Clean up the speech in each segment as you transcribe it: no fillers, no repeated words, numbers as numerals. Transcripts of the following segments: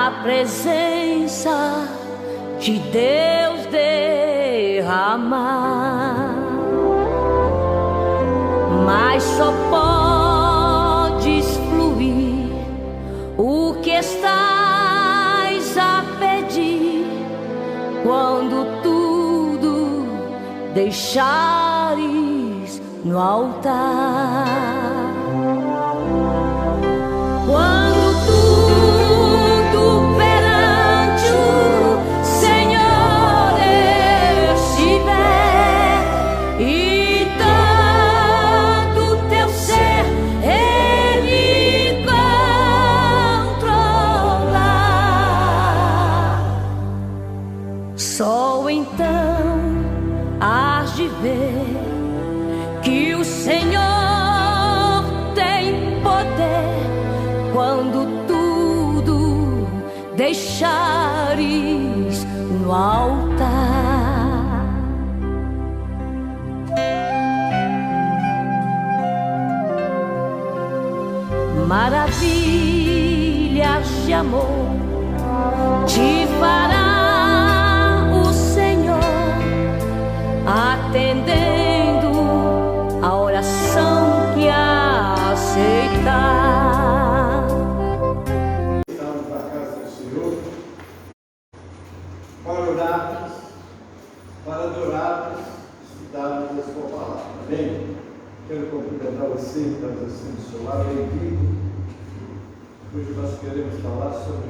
a presença de Deus derramar, mas só podes fluir o que estás a pedir quando tudo deixares no altar. Quando tudo perante o Senhor estiver e todo teu ser Ele controlar, só então hás de ver que o Senhor tem poder quando tudo deixares no altar. Maravilhas de amor te fará o Senhor, atendendo a oração que aceitar. Estamos na casa do Senhor para orarmos, para adorarmos, estudarmos a sua palavra. Amém? Quero cumprimentar você que está assim do seu lado, bem-vindo. Hoje nós queremos falar sobre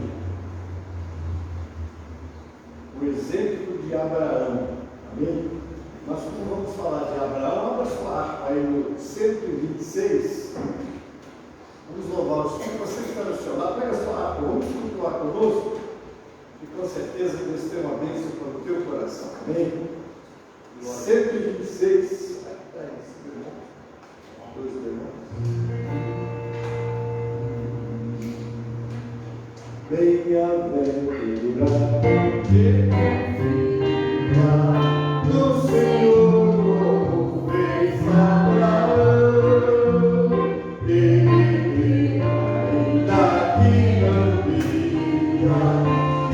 o exemplo de Abraão. Amém? Nós vamos falar de Abraão. Abra sua harpa aí no 126. Vamos louvar o Senhor. Você que está no seu lado, pega a sua harpa, vamos cultuar conosco, e com certeza Deus tem uma bênção para o teu coração. Amém? 126. Dois irmãos. Bem-aventurado que confia no Senhor, como fez Abraão. Ele ainda que não via,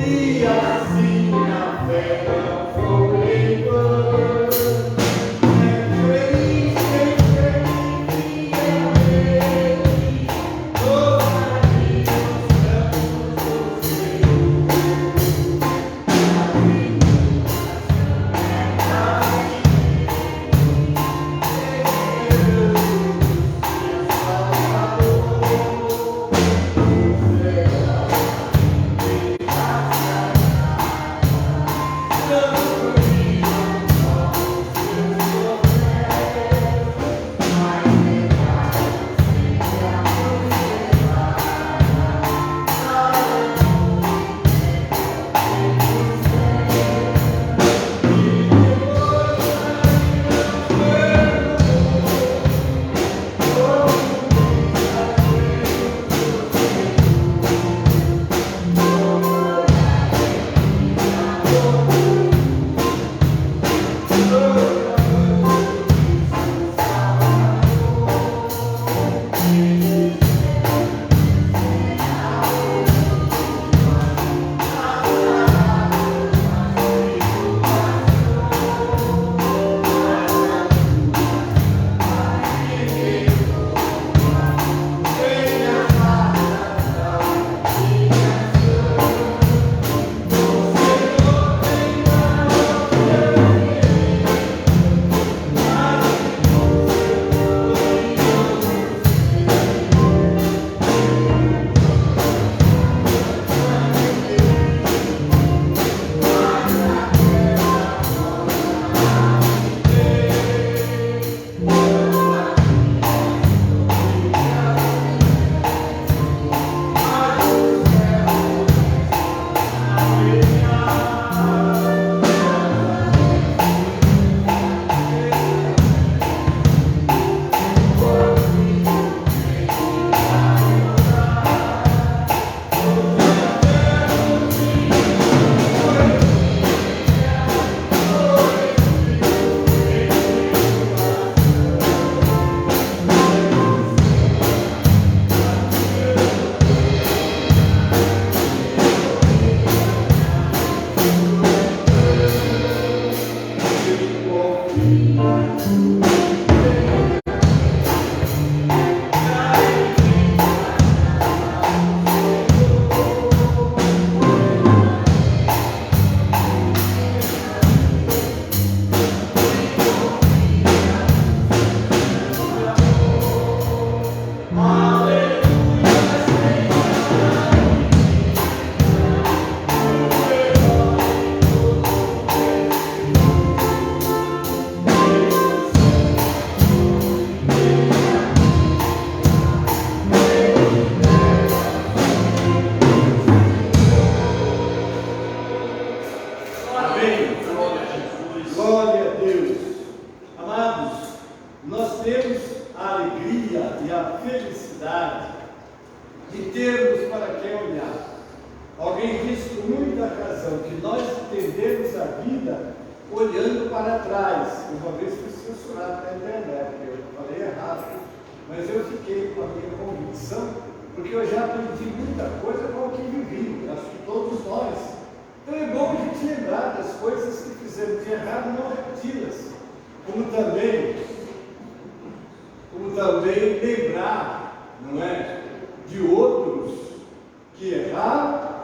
e assim a fé não foi em vão. É feliz quem confia nele, toda a vida estamos no Senhor. alegria e a felicidade de termos para quem olhar. Alguém disse com muita razão que nós entendemos a vida olhando para trás. Uma vez fui censurado na internet, eu falei errado, mas eu fiquei com a minha convicção, porque eu já aprendi muita coisa com o que vivi, acho que todos nós. Então é bom a gente lembrar das coisas que fizemos de errado e não repeti-las. Como também lembrar, não é, de outros que erraram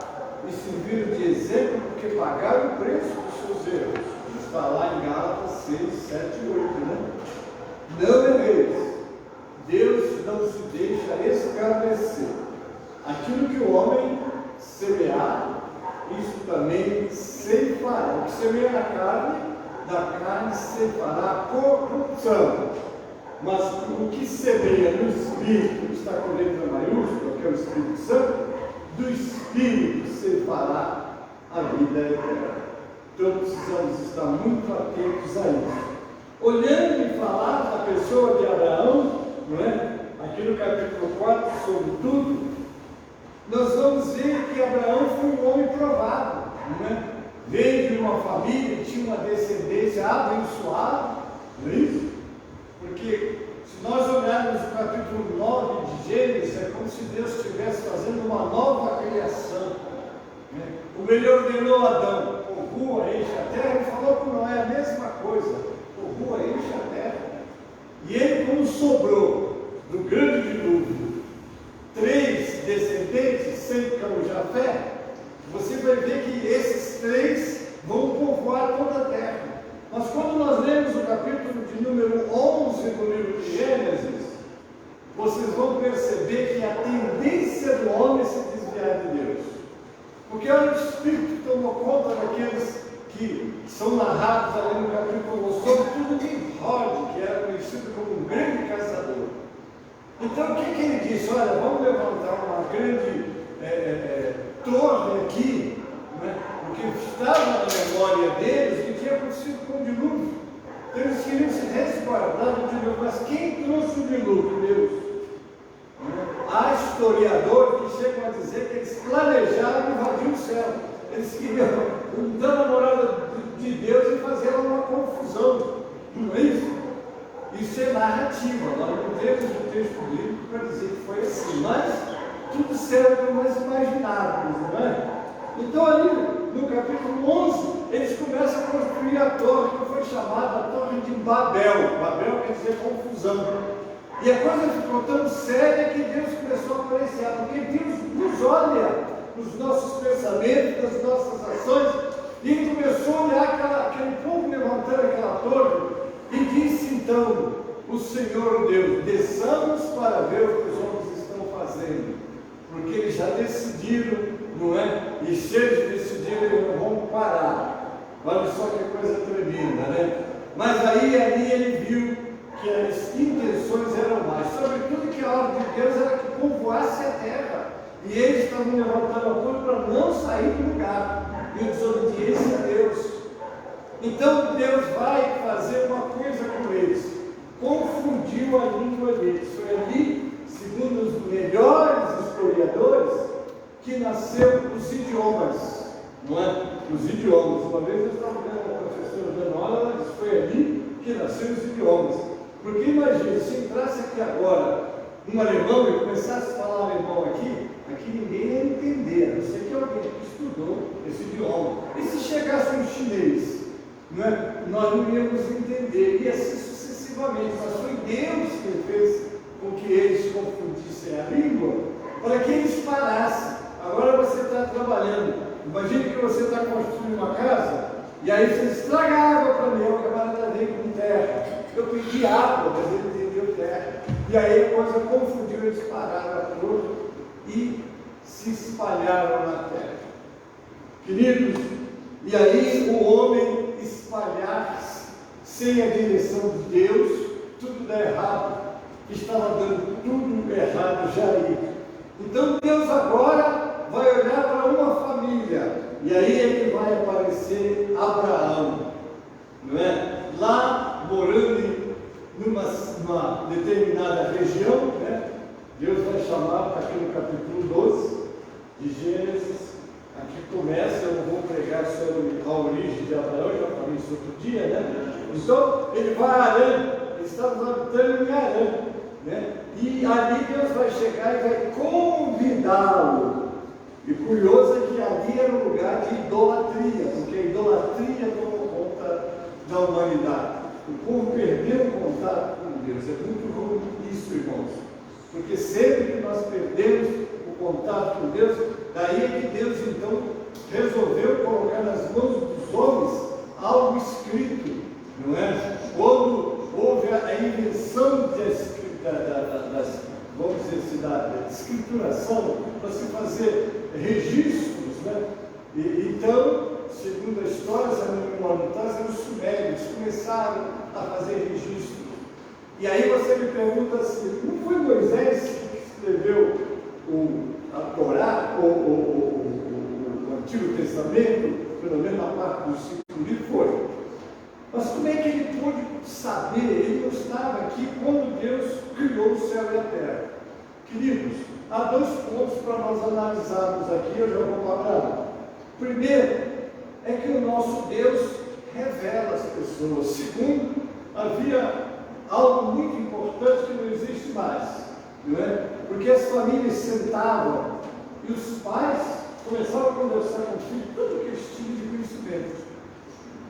e serviram de exemplo porque pagaram o preço dos seus erros. Está lá em Gálatas 6, 7 e 8, né? Não erreis. Deus não se deixa escarnecer. Aquilo que o homem semear, isso também ceifará. O que semeia na carne, da carne ceifará corrupção. Mas o que semeia no Espírito, está com letra maiúscula, que é o Espírito Santo, do Espírito ceifará a vida eterna. Então precisamos estar muito atentos a isso. Olhando e falar da pessoa de Abraão, não é? Aqui no capítulo 4, sobre tudo, nós vamos ver que Abraão foi um homem provado, não é? Veio de uma família, tinha uma descendência abençoada, não é isso? Porque se nós olharmos o capítulo 9 de Gênesis, é como se Deus estivesse fazendo uma nova criação, né? Como ele ordenou a Adão, povoa, enche a terra, ele falou com Noé a mesma coisa, povoa, enche a terra. E ele, como sobrou do grande dilúvio 3 descendentes, sem Cão e Jafé, você vai ver que esses 3 vão povoar toda a terra. Mas quando nós lemos o capítulo de número 11 do livro de Gênesis, vocês vão perceber que a tendência do homem é se desviar de Deus. Porque olha o Espírito que tomou conta daqueles que são narrados ali no capítulo 11, sobretudo Nimrod, que era conhecido como um grande caçador. Então o que ele disse? Olha, vamos levantar uma grande torre aqui, né? Porque estava na memória deles que tinha acontecido com o dilúvio. Então eles queriam se resguardar do dilúvio. Mas quem trouxe o dilúvio? Deus. Há historiadores que chegam a dizer que eles planejaram invadir o céu. Eles queriam dar a morada de Deus e fazer uma confusão. Não é isso? Isso é narrativa. Nós não temos o texto bíblico para dizer que foi assim. Mas tudo serve mais imaginários, não é? Então ali no capítulo 11, eles começam a construir a torre que foi chamada a Torre de Babel. Babel quer dizer confusão. E a coisa ficou tão séria que Deus começou a aparecer, porque Deus nos olha nos nossos pensamentos, nas nossas ações, e Ele começou a olhar aquele povo levantando aquela torre, e disse então o Senhor Deus: desçamos para ver o que os homens estão fazendo, porque eles já decidiram, não é? E se eles decidirem, eles não vão parar. Olha só que coisa tremenda, né? Mas aí ali ele viu que as intenções eram mais, sobretudo que a ordem de Deus era que povoasse a terra, e eles estavam levantando a torre para não sair do lugar, em desobediência a Deus. Então Deus vai fazer uma coisa com eles, confundiu a língua deles. Foi ali, segundo os melhores historiadores, que nasceu os idiomas, não é? Os idiomas. Uma vez eu estava vendo a professora dando aula, ela disse: foi ali que nasceu os idiomas. Porque imagina, se entrasse aqui agora um alemão e começasse a falar alemão aqui ninguém ia entender, a não ser que alguém que estudou esse idioma. E se chegasse um chinês, não é? Nós não íamos entender, ia assim sucessivamente. Mas foi Deus que fez com que eles confundissem a língua, para que eles parassem. Agora você está trabalhando, imagine que você está construindo uma casa, e aí você estraga a água para mim, o camarada vem com terra. Eu pedi água, mas ele entendeu terra. E aí a coisa confundiu, eles pararam a torre e se espalharam na terra. Queridos, e aí o homem espalhar-se sem a direção de Deus, tudo dá errado. Estava dando tudo errado já aí. Então Deus agora vai olhar para uma família, e aí é que vai aparecer Abraão, não é? Lá morando numa determinada região, né? Deus vai chamar, aqui no capítulo 12 de Gênesis, aqui começa, eu não vou pregar sobre a origem de Abraão, já falei isso outro dia, né? Então, ele vai a Harã, estamos habitando em Harã, né? E ali Deus vai chegar e vai convidá-lo. E curioso é que ali era um lugar de idolatria, porque a idolatria tomou conta da humanidade. O povo perdeu o contato com Deus. É muito ruim isso, irmãos. Porque sempre que nós perdemos o contato com Deus, daí é que Deus então resolveu colocar nas mãos dos homens algo escrito, não é? Quando houve a invenção vamos dizer assim, da escrituração, para se fazer registros, né? Então, segundo a história, eram os sumérios, começaram a fazer registros. E aí você me pergunta assim, não foi Moisés que escreveu a Torá, o Antigo Testamento, pelo menos a parte dos 5 livros? Foi. Mas como é que ele pôde saber? Ele não estava aqui quando Deus criou o céu e a terra. Queridos, há 2 pontos para nós analisarmos aqui, eu já vou parar. Primeiro, é que o nosso Deus revela as pessoas. Segundo, havia algo muito importante que não existe mais, não é? Porque as famílias sentavam e os pais começavam a conversar com o filho, todo aquele tipo de conhecimento.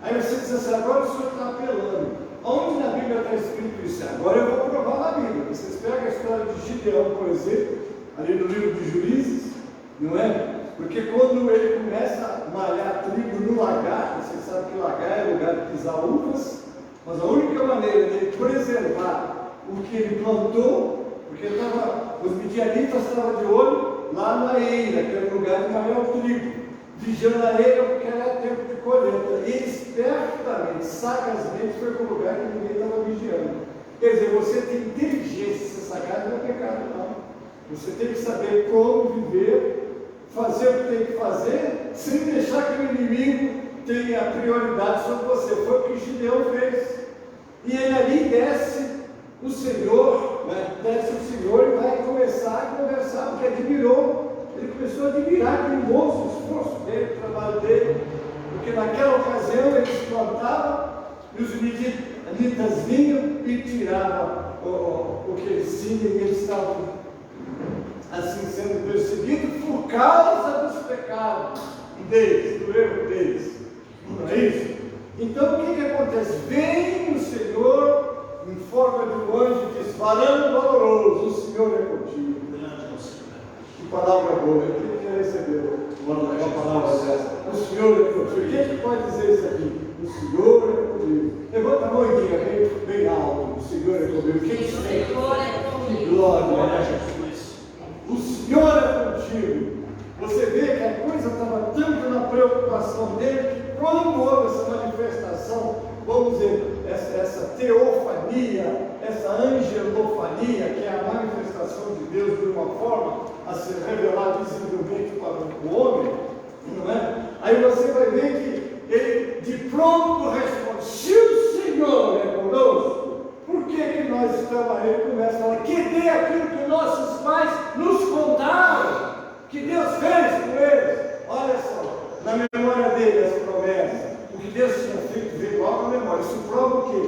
Aí você diz assim, agora o senhor está apelando. Onde na Bíblia está escrito isso? Agora eu vou provar na Bíblia. Vocês pegam a história de Gideão, por exemplo, ali no livro de Juízes, não é? Porque quando ele começa a malhar trigo no lagar, você sabe que o lagar é lugar de pisar uvas, mas a única maneira de preservar o que ele plantou, porque os midianitas estavam de olho lá na eira, que era o lugar de malhar o trigo, vigiando a eira porque era tempo de colheita. E ele espertamente, sagazmente, foi para o lugar que ninguém estava vigiando. Quer dizer, você tem inteligência, ser sagaz não é pecado, não. Você tem que saber como viver, fazer o que tem que fazer, sem deixar que o inimigo tenha prioridade sobre você. Foi o que Gideão fez. E ele ali desce o Senhor, né? Desce o Senhor e vai começar a conversar, porque admirou. Ele começou a admirar aquele moço, o esforço dele, o trabalho dele, porque naquela ocasião eles plantavam e os midianitas vinham e tiravam o que eles tinham, e eles estavam assim sendo perseguidos por causa dos pecados deles, do erro deles. Não é isso? Então o que acontece? Vem o Senhor em forma de um anjo e diz, varão valoroso, o Senhor é contigo. Que palavra boa, eu queria receber uma palavra dessa. O Senhor é contigo. Quem que pode dizer isso aqui? O Senhor é comigo. Levanta a mão e diga bem alto, o Senhor é comigo. Quem tem? Que glória é Jesus. O Senhor é contigo. Você vê que a coisa estava tanto na preocupação dele, que quando houve essa manifestação, vamos dizer, essa teofania, essa angelofania, que é a manifestação de Deus de uma forma a ser revelada visivelmente para o homem, não é? Aí você vai ver que ele de pronto responde, se o Senhor é conosco, por que nós estamos aí? Ele começa a falar, que dê aquilo que nossos pais nos contaram, que Deus fez com eles. Olha só, na memória dele as promessas, o que Deus tinha feito veio logo na memória. Isso prova o quê?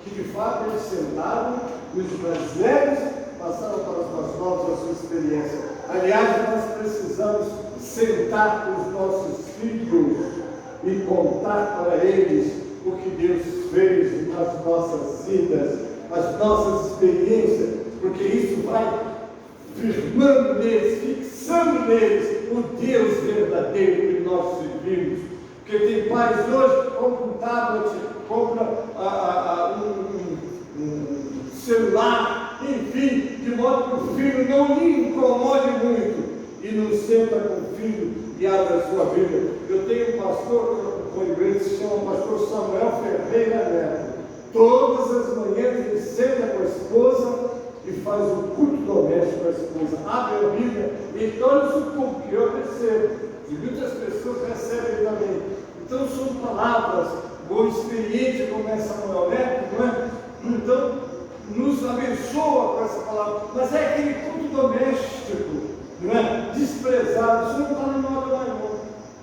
Que de fato eles sentavam, os mais velhos passaram para os mais novos a sua experiência. Aliás, nós precisamos sentar com os nossos filhos e contar para eles o que Deus fez nas nossas vidas, as nossas experiências, porque isso vai firmando neles, fixando neles o Deus verdadeiro que nós servimos. Porque tem pais hoje que compram um tablet, compram um celular, enfim, de modo que o filho não lhe incomode muito e não senta com o filho e abre a sua Bíblia. Eu tenho um pastor, uma igreja que se chama Pastor Samuel Ferreira Neto. Todas as manhãs ele senta com a esposa e faz um culto doméstico com a esposa, abre a Bíblia e torna-se o público, eu recebo, e muitas pessoas recebem também. Então são palavras, ou experiência como essa Samuel Neto, não é? Então, nos abençoa com essa palavra, mas é aquele culto doméstico, não é? Desprezado. Isso não está na moda mais não.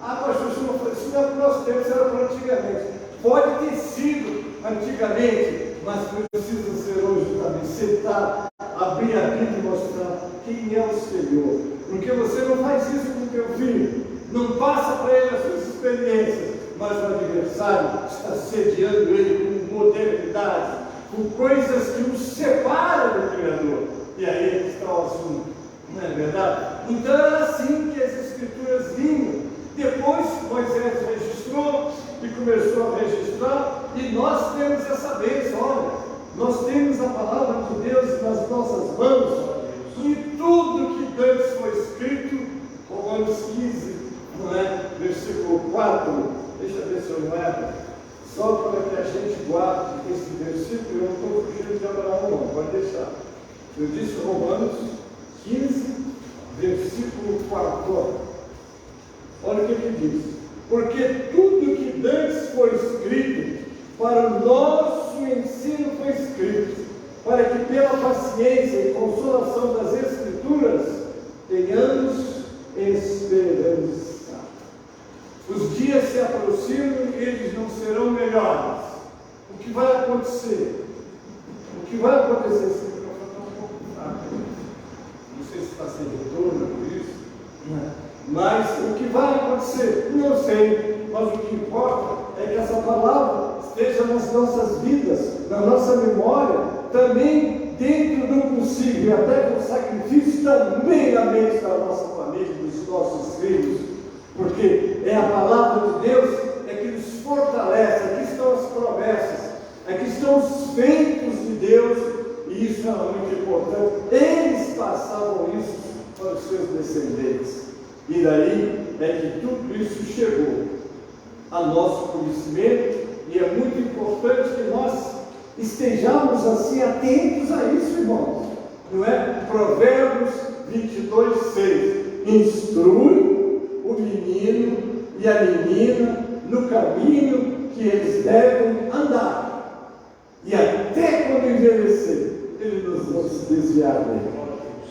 Pastor, isso não é para o nosso tempo, isso era para antigamente. Pode ter sido antigamente, mas precisa ser hoje também. Sentar, abrir a Bíblia e mostrar quem é o Senhor. Porque você não faz isso com o teu filho, não passa para ele as suas experiências, mas o adversário está sediando ele com modernidade, com coisas que nos separam do Criador. E aí está o assunto, não é verdade? Então era assim que as Escrituras vinham. Depois Moisés registrou e começou a registrar, e nós temos essa bênção. Olha, nós temos a palavra de Deus nas nossas mãos, e tudo que antes foi escrito, Romanos 15, não é? Versículo 4, deixa eu ver se eu não erro, só para que a gente guarde esse versículo. Eu não estou fugindo de Abraão, não, pode deixar. Eu disse Romanos 15, versículo 4. Olha o que diz: porque tudo que antes foi escrito, para o nosso ensino foi escrito, para que pela paciência e consolação das Escrituras tenhamos esperança. Os dias se aproximam e eles não serão melhores. O que vai acontecer? O que vai acontecer? Esse microfone está um pouco fraco. Não sei se está sem retorno por isso. Mas o que vai acontecer? Não sei. Mas o que importa é que essa palavra esteja nas nossas vidas, na nossa memória, também dentro do possível, e até com sacrifício também na mente da nossa família, dos nossos filhos, porque é a palavra de Deus que nos fortalece. Aqui estão as promessas, aqui estão os feitos de Deus, e isso é muito importante. Eles passavam isso para os seus descendentes, e daí é que tudo isso chegou a nosso conhecimento, e é muito importante que nós estejamos assim atentos a isso, irmãos, não é? Provérbios 22:6: instrui o menino e a menina no caminho que eles devem andar, e até quando envelhecer, eles não vão se desviar dele.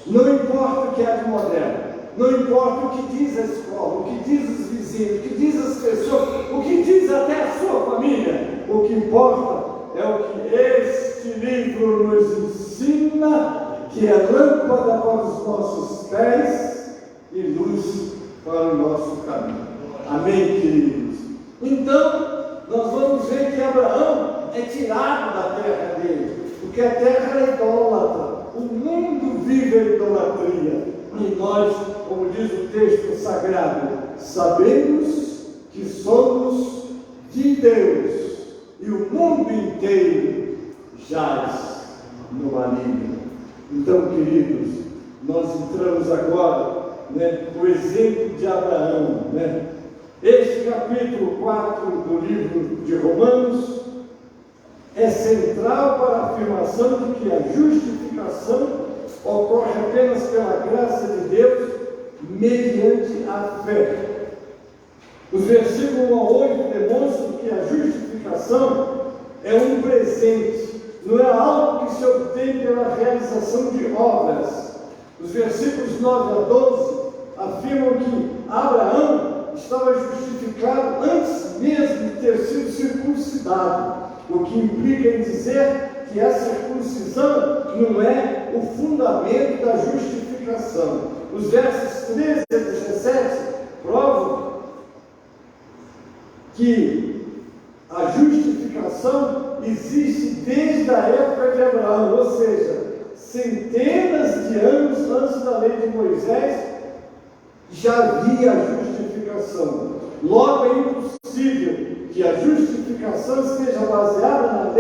Não importa o que é de moderno, não importa o que diz a escola, o que diz os vizinhos, o que diz as pessoas, o que diz até a sua família, o que importa é o que este livro nos ensina, que é lâmpada para os nossos pés e luz para o nosso caminho. Amém, queridos? Então, nós vamos ver que Abraão é tirado da terra dele, porque a terra é idólatra, o mundo vive a idolatria, e nós, como diz o texto sagrado, sabemos que somos de Deus, e o mundo inteiro jaz no maligno. Então, queridos, nós entramos agora, no exemplo de Abraão, Este capítulo 4 do livro de Romanos é central para a afirmação de que a justificação ocorre apenas pela graça de Deus mediante a fé. Os versículos 1 a 8 demonstram que a justificação é um presente, não é algo que se obtém pela realização de obras. Os versículos 9 a 12 afirmam que Abraão estava justificado antes mesmo de ter sido circuncidado, o que implica em dizer que a circuncisão não é o fundamento da justificação. Os versos 13 a 17 provam que a justificação existe desde a época de Abraão, ou seja, centenas de anos antes da lei de Moisés já havia a justificação. Logo é impossível que a justificação esteja baseada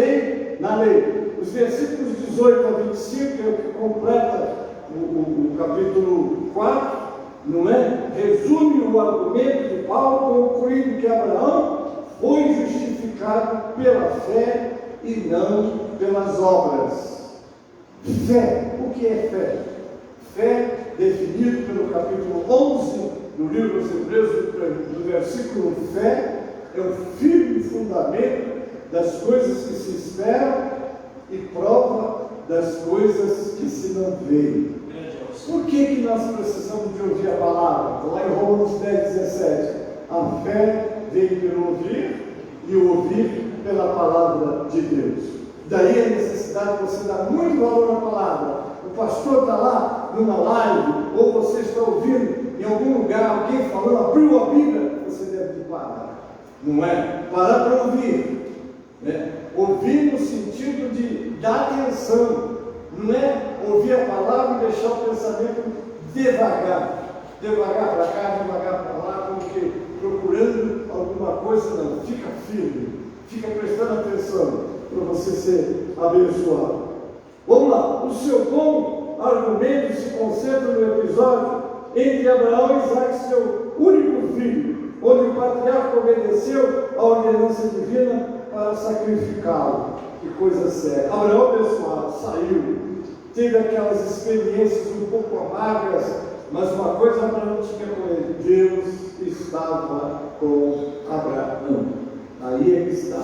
na lei. Os versículos 18 a 25, que é o que completa o capítulo 4, não é? Resume o argumento de Paulo, concluindo que Abraão foi justificado pela fé e não pelas obras. Fé, o que é fé? Fé, definido pelo capítulo 11 do livro dos Hebreus, do versículo fé, é o firme fundamento das coisas que se esperam e prova das coisas que se não veem. Por que nós precisamos de ouvir a palavra? Lá em Romanos 10, 17. A fé vem pelo ouvir e o ouvir pela palavra de Deus. Daí a necessidade de você dar muito valor à palavra. O pastor está lá numa live, ou você está ouvindo em algum lugar alguém falando, abriu a Bíblia, você deve parar. Não é? Parar para ouvir. Né? Ouvir no sentido de dar atenção. Não é ouvir a palavra e deixar o pensamento devagar. Devagar para cá, devagar para lá, como que procurando alguma coisa, não. Fica firme. Fica prestando atenção para você ser abençoado. Vamos lá. O seu bom argumento se concentra no episódio entre Abraão e Isaac, seu único filho, onde o patriarca obedeceu à ordenança divina para sacrificá-lo. Que coisa séria. Abraão, abençoado, saiu, teve aquelas experiências um pouco amargas, mas uma coisa Abraão tinha com ele: Deus estava com Abraão. Aí é que está.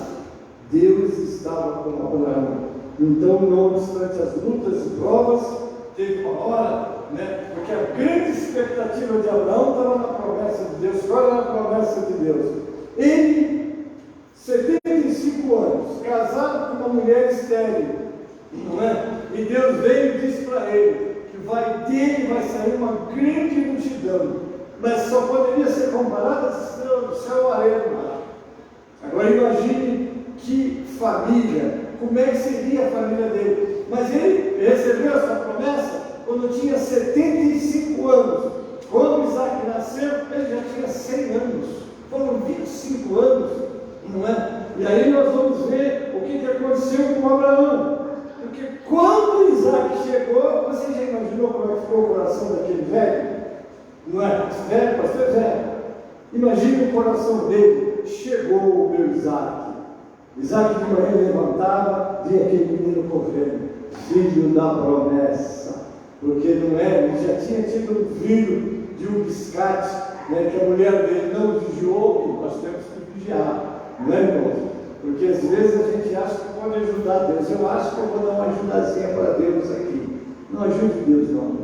Deus estava com Abraão. Então, não obstante as lutas e provas, teve uma hora, né? Porque a grande expectativa de Abraão estava na promessa de Deus. Qual era a promessa de Deus? Ele, 75 anos, casado com uma mulher estéril, não é? E Deus veio e disse para ele que dele vai sair uma grande multidão, mas só poderia ser comparada às estrelas do céu ou areia do mar. Agora imagine que família, como é que seria a família dele? Mas ele recebeu essa promessa quando tinha 75 anos. Quando Isaac nasceu, ele já tinha 100 anos. Foram 25 anos, não é? E aí nós vamos ver o que aconteceu com Abraão. Porque quando Isaac chegou, você já imaginou como é que ficou o coração daquele velho? Não é? Velho, pastor velho. Imagine o coração dele. Chegou o meu Isaac. Isaac de manhã levantava, via aquele menino correndo, filho da promessa. Porque não é, ele já tinha tido um filho de um biscate, né, que a mulher dele não vigiou, e nós temos que vigiar, não é, irmão? Porque às vezes a gente acha que pode ajudar Deus. Eu acho que eu vou dar uma ajudazinha para Deus aqui. Não ajude Deus, não.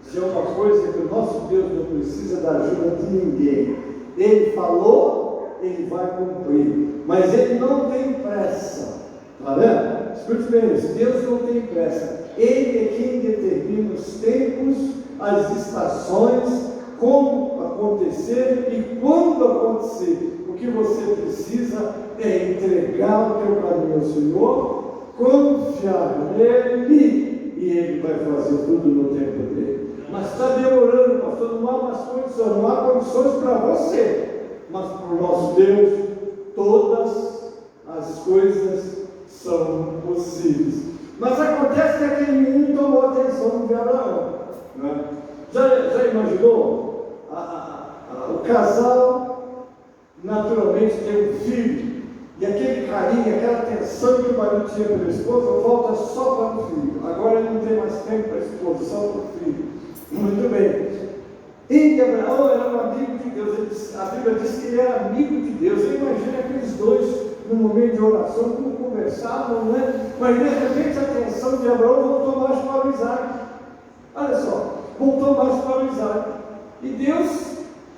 Se é uma coisa que o nosso Deus não precisa da ajuda de ninguém. Ele falou, ele vai cumprir. Mas ele não tem pressa. Está vendo? Escute bem isso. Deus não tem pressa. Ele é quem determina os tempos, as estações, como acontecer e quando acontecer. O que você precisa é entregar o teu caminho ao Senhor, confiar nele, e ele vai fazer tudo no tempo dele. Mas está demorando, pastor, não há mais condições, não há condições para você, mas para o nosso Deus todas as coisas são possíveis. Mas acontece que aquele menino tomou a atenção de Abraão, né? Já imaginou? O casal naturalmente tem um filho, e aquele carinho, aquela atenção que o marido tinha pela esposa volta só para o filho. Agora ele não tem mais tempo para a esposa, só para o filho. Muito bem. E Abraão era um amigo de Deus. A Bíblia diz que ele era amigo de Deus. Você imagina aqueles dois no momento de oração, como conversavam, né? Mas de repente a atenção de Abraão voltou mais para o Isaac. Olha só, voltou mais para o Isaac. E Deus,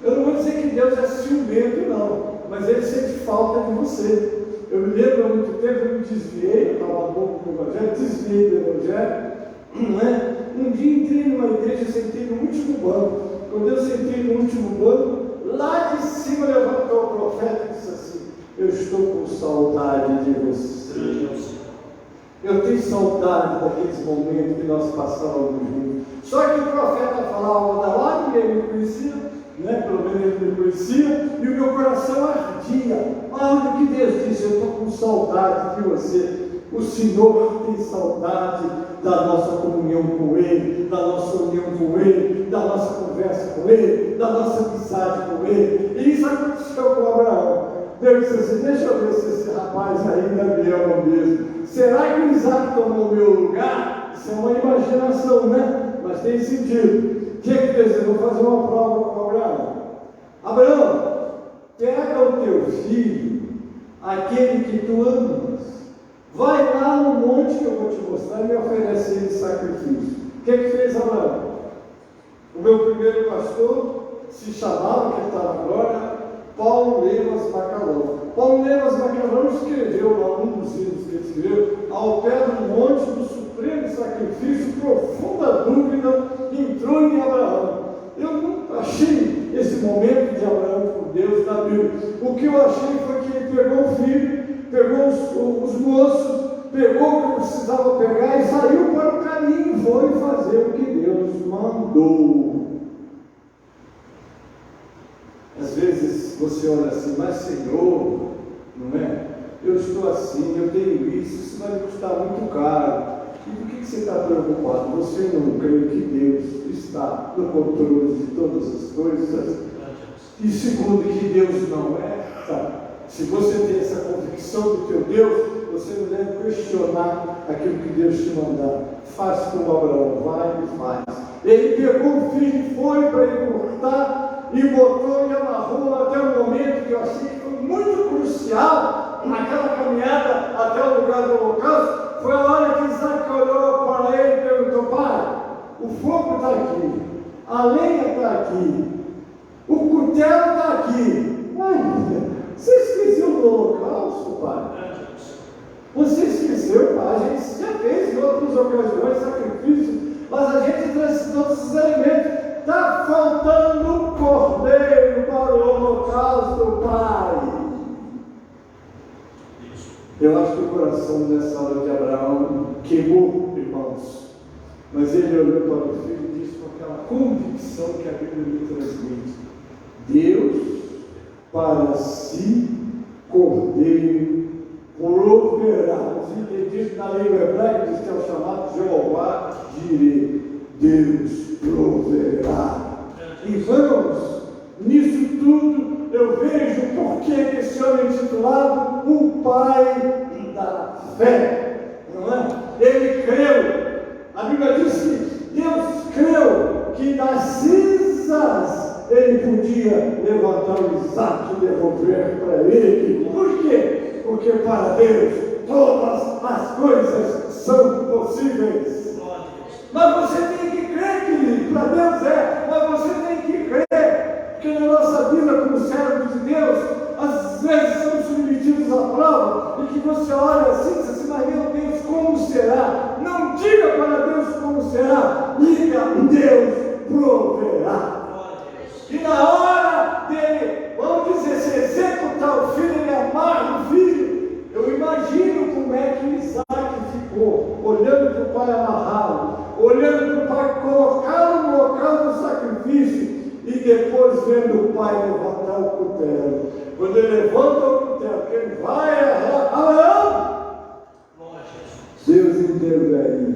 eu não vou dizer que Deus é ciumento, não, mas ele sente falta de você. Eu me lembro há muito tempo, eu me desviei, eu estava um pouco com o Evangelho, desviei do Evangelho, não é? Um dia entrei numa igreja e sentei no último banco. Quando eu sentei no último banco, lá de cima levantou o profeta e disse assim: eu estou com saudade de você. Eu tenho saudade daqueles momentos que nós passávamos juntos. Só que o profeta falava da lá, ninguém me conhecia, né? Pelo menos ele me conhecia, e o meu coração ardia. Olha o que Deus disse: eu estou com saudade de você. O Senhor tem saudade da nossa comunhão com Ele, da nossa união com Ele, da nossa conversa com Ele, da nossa amizade com Ele. E isso aconteceu com Abraão. Deus disse assim: deixa eu ver se esse rapaz ainda me ama mesmo. Será que o Isaac tomou o meu lugar? Isso é uma imaginação, né? Mas tem sentido. O que é que Deus? Eu vou fazer uma prova com Abraão. Abraão, pega o teu filho, aquele que tu amas, vai lá no monte que eu vou te mostrar e me oferece ele sacrifício. O que fez Abraão? O meu primeiro pastor se chamava, que está na glória, Paulo Levas Macalão. Paulo Levas Macalão escreveu lá, um dos livros que ele escreveu, ao pé do monte do supremo sacrifício, profunda dúvida entrou em Abraão. Eu nunca achei esse momento de Abraão com Deus na Bíblia. O que eu achei foi que ele pegou o filho, pegou os moços, pegou o que precisava pegar e saiu para o caminho, foi fazer o que Deus mandou. Às vezes você olha assim, mas Senhor, não é? Eu estou assim, eu tenho isso vai me custar muito caro. E por que você está preocupado? Você não crê que Deus está no controle de todas as coisas? E segundo, que Deus não é, sabe? Se você tem essa convicção do teu Deus, você não deve questionar aquilo que Deus te mandar. Faz como Abraão, vai e faz. Ele pegou o filho e foi para ele cortar, e botou e amarrou até o momento que eu achei que foi muito crucial naquela caminhada até o lugar do holocausto. Foi a hora que Isaac olhou para ele e perguntou: pai, o fogo está aqui, a lenha está aqui, o cutelo está aqui. Ai, você esqueceu do holocausto, pai? Você esqueceu, pai? A gente já fez em outras ocasiões sacrifícios, mas a gente trouxe todos os elementos. Está faltando um cordeiro para o holocausto, pai. Eu acho que o coração nessa hora de Abraão queimou, irmãos. Mas ele olhou para o filho e disse com aquela convicção que a Bíblia me transmite: Deus para si cordeiro proverá. Os entendidos na língua hebraica diz que é o chamado Jeová Jireh. Deus proverá. Irmãos, nisso tudo eu vejo por que esse homem é intitulado o pai da fé, não é? Ele creu. A Bíblia diz que Deus creu que das cinzas ele podia levantar o Isaac e devolver para ele. Por quê? Porque para Deus todas as coisas são possíveis. Mas você tem que crer, querido, para Deus mas você tem que crer, porque na nossa vida como servos de Deus, às vezes somos submetidos à prova, e que você olha assim e diz assim: mas meu Deus, como será? Não diga para Deus como será, diga: Deus proverá. E na hora dele, vamos dizer, se executar o filho, ele amarra o filho. Eu imagino como é que Isaac ficou, olhando para o pai amarrá-lo, olhando para o pai colocá-lo no local do sacrifício, e depois vendo o pai levantar o cutelo. Quando ele levanta o cutelo, que ele vai Abraão, Deus intervém.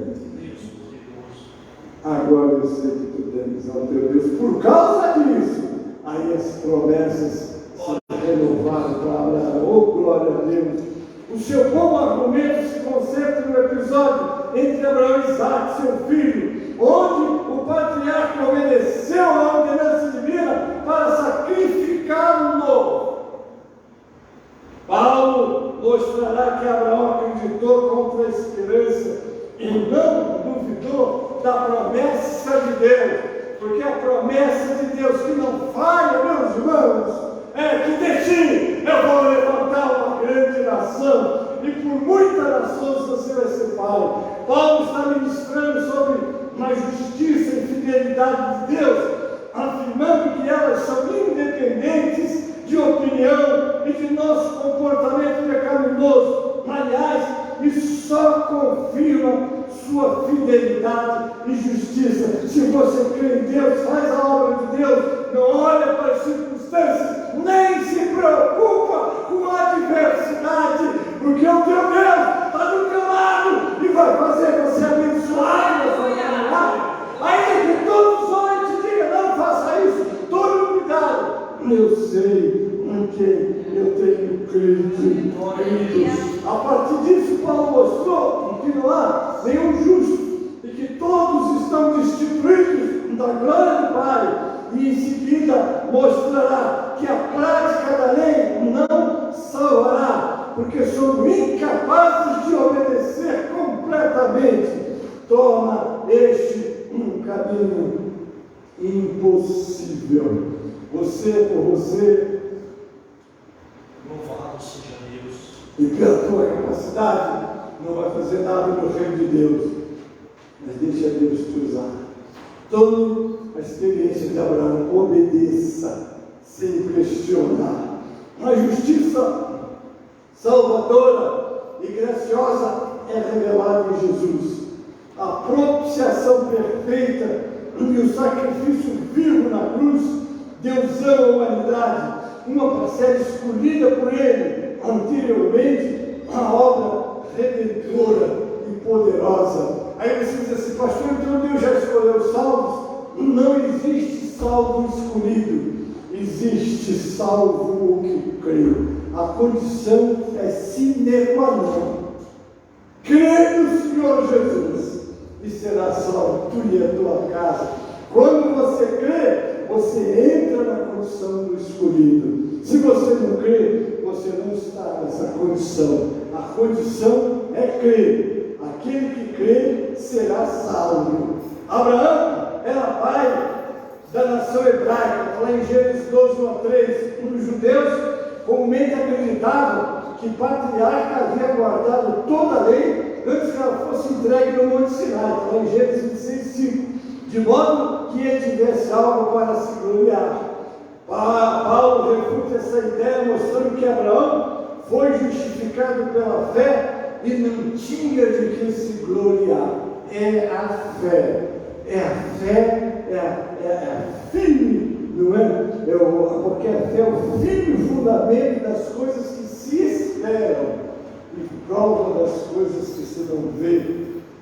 Agora eu sei que tu deves ao teu Deus. Por causa disso, aí as promessas se renovaram para Abraão. Oh, glória a Deus! O seu bom argumento se concentra no episódio entre Abraão e Isaac, seu filho, onde o patriarca obedeceu a ordenança divina para sacrificá-lo. Paulo mostrará que Abraão acreditou contra a esperança e não duvidou da promessa de Deus, porque a promessa de Deus que não falha, meus irmãos, é que de ti eu vou levantar uma grande nação, e por muitas nações você vai ser pai. Paulo está ministrando sobre a justiça e fidelidade de Deus, afirmando que elas são independentes de opinião e de nosso comportamento pecaminoso. Aliás, isso só confirma sua fidelidade e justiça. Se você crê em Deus, faz a obra de Deus, não olha para as circunstâncias, nem se preocupa com a adversidade, porque o teu Deus está do teu lado e vai fazer você abençoar a sua caminhada. Ainda que todos os homens te digam: não faça isso, tome cuidado. Eu sei, porque eu tenho crido. A partir disso, Paulo mostrou que não há nenhum justo e que todos estão destituídos da glória do Pai. E em seguida mostrará que a prática da lei não salvará. porque somos incapazes de obedecer completamente, torna este um caminho impossível. Por você, Louvado seja Deus. e pela tua capacidade, não vai fazer nada no reino de Deus, mas deixa Deus te usar. Toda a experiência de Abraão, obedeça sem questionar. A justiça salvadora e graciosa é revelada em Jesus. A propiciação perfeita e o sacrifício vivo na cruz. Deus ama a humanidade, uma parcela escolhida por Ele anteriormente, a obra redentora e poderosa. Aí você diz assim, pastor, então Deus já escolheu os salvos? Não existe salvo escolhido, existe salvo o que creu. A condição é sine qua non. Crê no Senhor Jesus e será salvo, tu e a tua casa. Quando você crê, você entra na condição do escolhido. Se você não crê, você não está nessa condição. A condição é crer. Aquele que crê será salvo. Abraão era pai da nação hebraica. Lá em Gênesis 12:3, os judeus comumente acreditavam que o patriarca havia guardado toda a lei antes que ela fosse entregue no Monte Sinai. Lá em Gênesis 16:5, de modo que ele tivesse algo para se gloriar. Paulo refuta essa ideia, mostrando que Abraão foi justificado pela fé e não tinha de que se gloriar. É a fé, é firme, não é? Porque a fé é o firme fundamento das coisas que se esperam e prova das coisas que se não vê.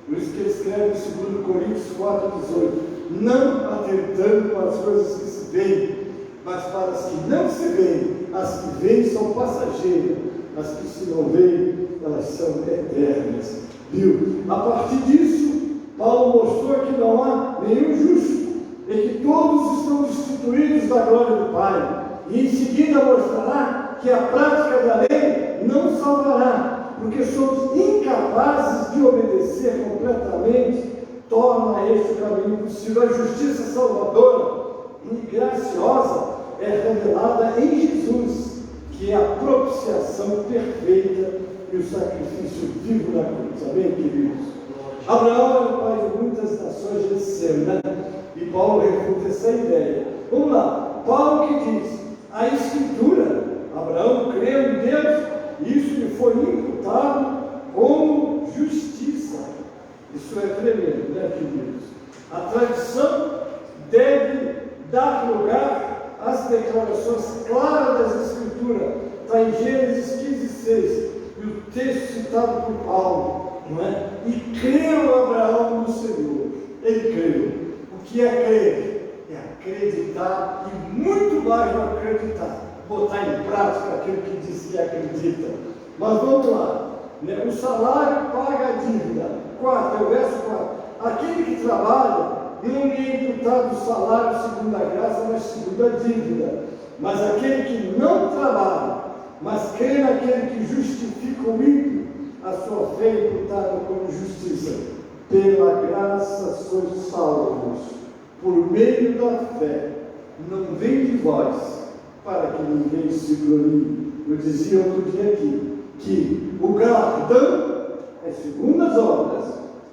Por isso que ele escreve em 2 Coríntios 4:18, não atentando para as coisas que se veem, mas para as que não se veem. As que veem são passageiras, as que se não veem, elas são eternas. Viu? A partir disso, Paulo mostrou que não há nenhum justo, e que todos estão destituídos da glória do Pai. E em seguida mostrará que a prática da lei não salvará, porque somos incapazes de obedecer completamente, torna este o caminho possível. A justiça salvadora e graciosa é revelada em Jesus, que é a propiciação perfeita e o sacrifício vivo na cruz. Amém, queridos? Abraão era o pai de muitas nações de Sem, né? E Paulo refuta essa ideia. Vamos lá, Paulo que diz, a Escritura, Abraão creu em Deus, e isso lhe foi imputado como justiça. Isso é tremendo, né, queridos? A tradição deve dar lugar às declarações claras das Escrituras. Está em Gênesis 15:6, e o texto citado por Paulo, não é? E creu Abraão no Senhor. Ele creu. O que é crer? É acreditar e muito mais do acreditar. Botar em prática aquilo que diz que acredita. Mas vamos lá. Né? O salário paga a dívida. 4, é o verso 4. Aquele que trabalha, não lhe é imputado o salário segundo a graça, mas segundo a dívida. Mas aquele que não trabalha, mas crê naquele que justifica o ímpio, a sua fé é imputada como justiça. Pela graça sois salvos, por meio da fé. Não vem de vós, para que ninguém se glorie. Eu dizia outro dia aqui, que o galardão é segundo as obras,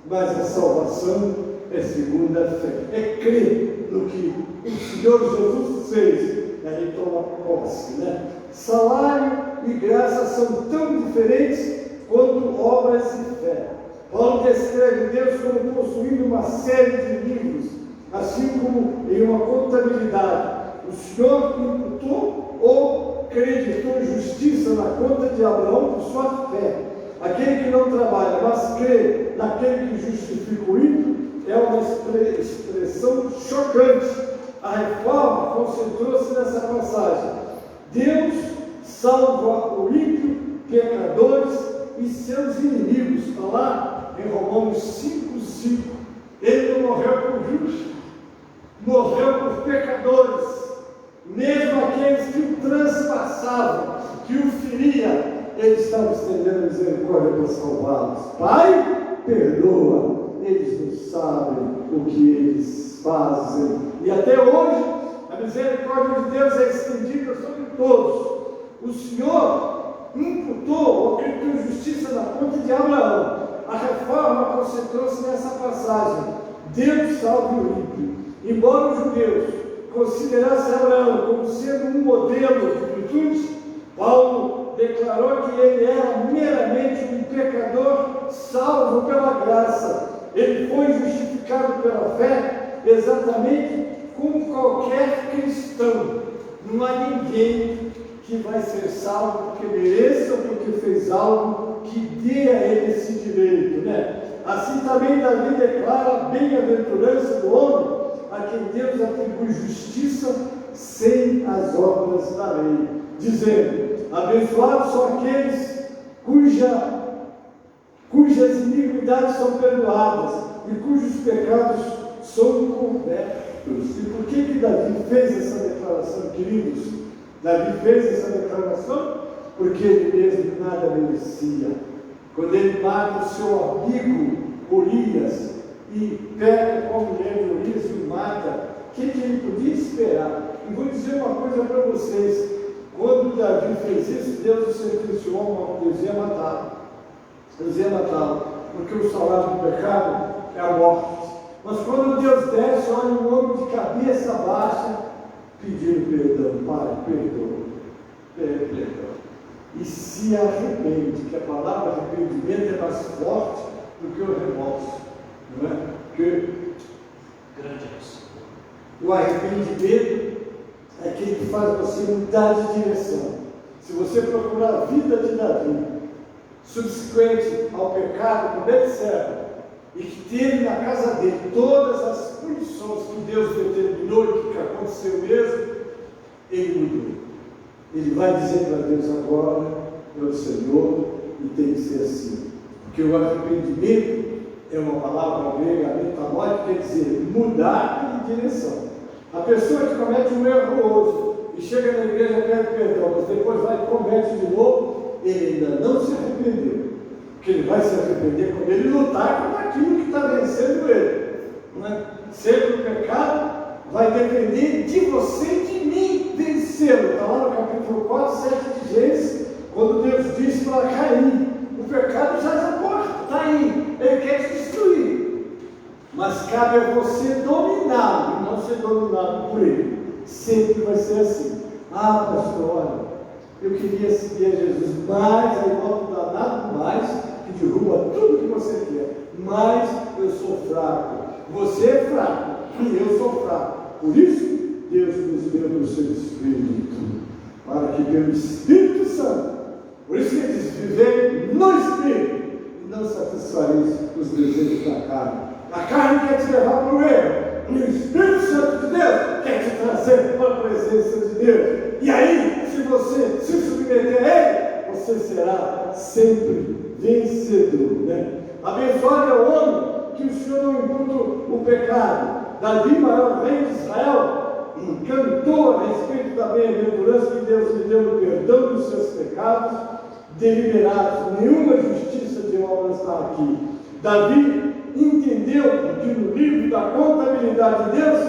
mas a salvação é segundo a fé. É crer no que o Senhor Jesus fez. E aí toma posse, né? Salário e graça são tão diferentes quanto obras e fé. Paulo descreve Deus como possuindo uma série de livros, assim como em uma contabilidade. O Senhor imputou ou creditou justiça na conta de Abraão por sua fé. Aquele que não trabalha, mas crê naquele que justifica o ímpio, é uma expressão chocante. A Reforma concentrou-se nessa passagem. Deus salva o ímpio, pecadores e seus inimigos. Está lá em Romanos 5:5. Ele não morreu por justos, morreu por pecadores, mesmo aqueles que o transpassavam, que o feriam, Ele estava estendendo a misericórdia para salvá-los. Pai, perdoa, eles não sabem o que eles fazem. E até hoje, a misericórdia de Deus é estendida sobre todos. O Senhor imputou ou acreditou justiça na conta de Abraão. A reforma concentrou-se nessa passagem: Deus salva o ímpio. Embora os judeus considerassem Abraão como sendo um modelo de virtude, Paulo declarou que ele era meramente um pecador salvo pela graça. Ele foi justificado pela fé exatamente como qualquer cristão. Não há ninguém que vai ser salvo porque mereça ou porque fez algo que dê a ele esse direito, né? Assim também Davi declara a bem-aventurança do homem a quem Deus atribui justiça sem as obras da lei, dizendo: abençoados são aqueles cujas iniquidades são perdoadas e cujos pecados são cobertos. E por que Davi fez essa declaração, queridos? Davi fez essa declaração porque ele mesmo nada merecia. Quando ele mata o seu amigo Urias e pega com a mulher de Urias e o mata, o que ele podia esperar? E vou dizer uma coisa para vocês: quando Davi fez isso, Deus o sentenciou, Deus ia matá-lo. Deus ia matá-lo, porque o salário do pecado é a morte. Mas quando Deus desce, olha um homem de cabeça baixa, pedindo perdão: Pai, perdoa, perdão. E se arrepende, que a palavra arrependimento é mais forte do que o remorso, não é? Porque o arrependimento é aquele que faz você mudar de direção. Se você procurar a vida de Davi, subsequente ao pecado com Betseba, e que teve na casa dele todas as punições que Deus determinou e que aconteceu mesmo, ele mudou. Ele vai dizer para Deus agora: é o Senhor, e tem que ser assim. Porque o arrependimento é uma palavra grega, metamorfo, quer dizer mudar de direção. A pessoa que comete um erro hoje e chega na igreja e pede perdão, mas depois vai e comete de novo, ele ainda não se arrependeu. Porque ele vai se arrepender quando ele lutar contra aquilo que está vencendo ele. Não é? Sempre o pecado vai depender de você e de mim vencê-lo. Está lá no capítulo 4, 7 de Gênesis, quando Deus disse para Caim: o pecado já está porta, está aí, ele quer te destruir. Mas cabe a você dominá-lo e não ser dominado por ele. Sempre vai ser assim. Ah, pastor, olha, eu queria seguir a Jesus, mas aí não dá nada mais, que derruba tudo que você quer. Mas eu sou fraco. Você é fraco e eu sou fraco. Por isso, Deus nos deu o seu Espírito, para que pelo Espírito Santo, por isso que ele diz: viver no Espírito e não satisfareis os desejos da carne. A carne quer te levar para o erro, e o Espírito Santo de Deus quer te trazer para a presença de Deus. E aí, se você se submeter a Ele, você será sempre vencedor, né? Abençoado é o homem que o Senhor não imputa o pecado. Davi, maior rei de Israel, cantou a respeito da bem-aventurança que Deus lhe deu no perdão dos seus pecados deliberados. Nenhuma justiça de obras está aqui. Davi entendeu que no livro da contabilidade de Deus,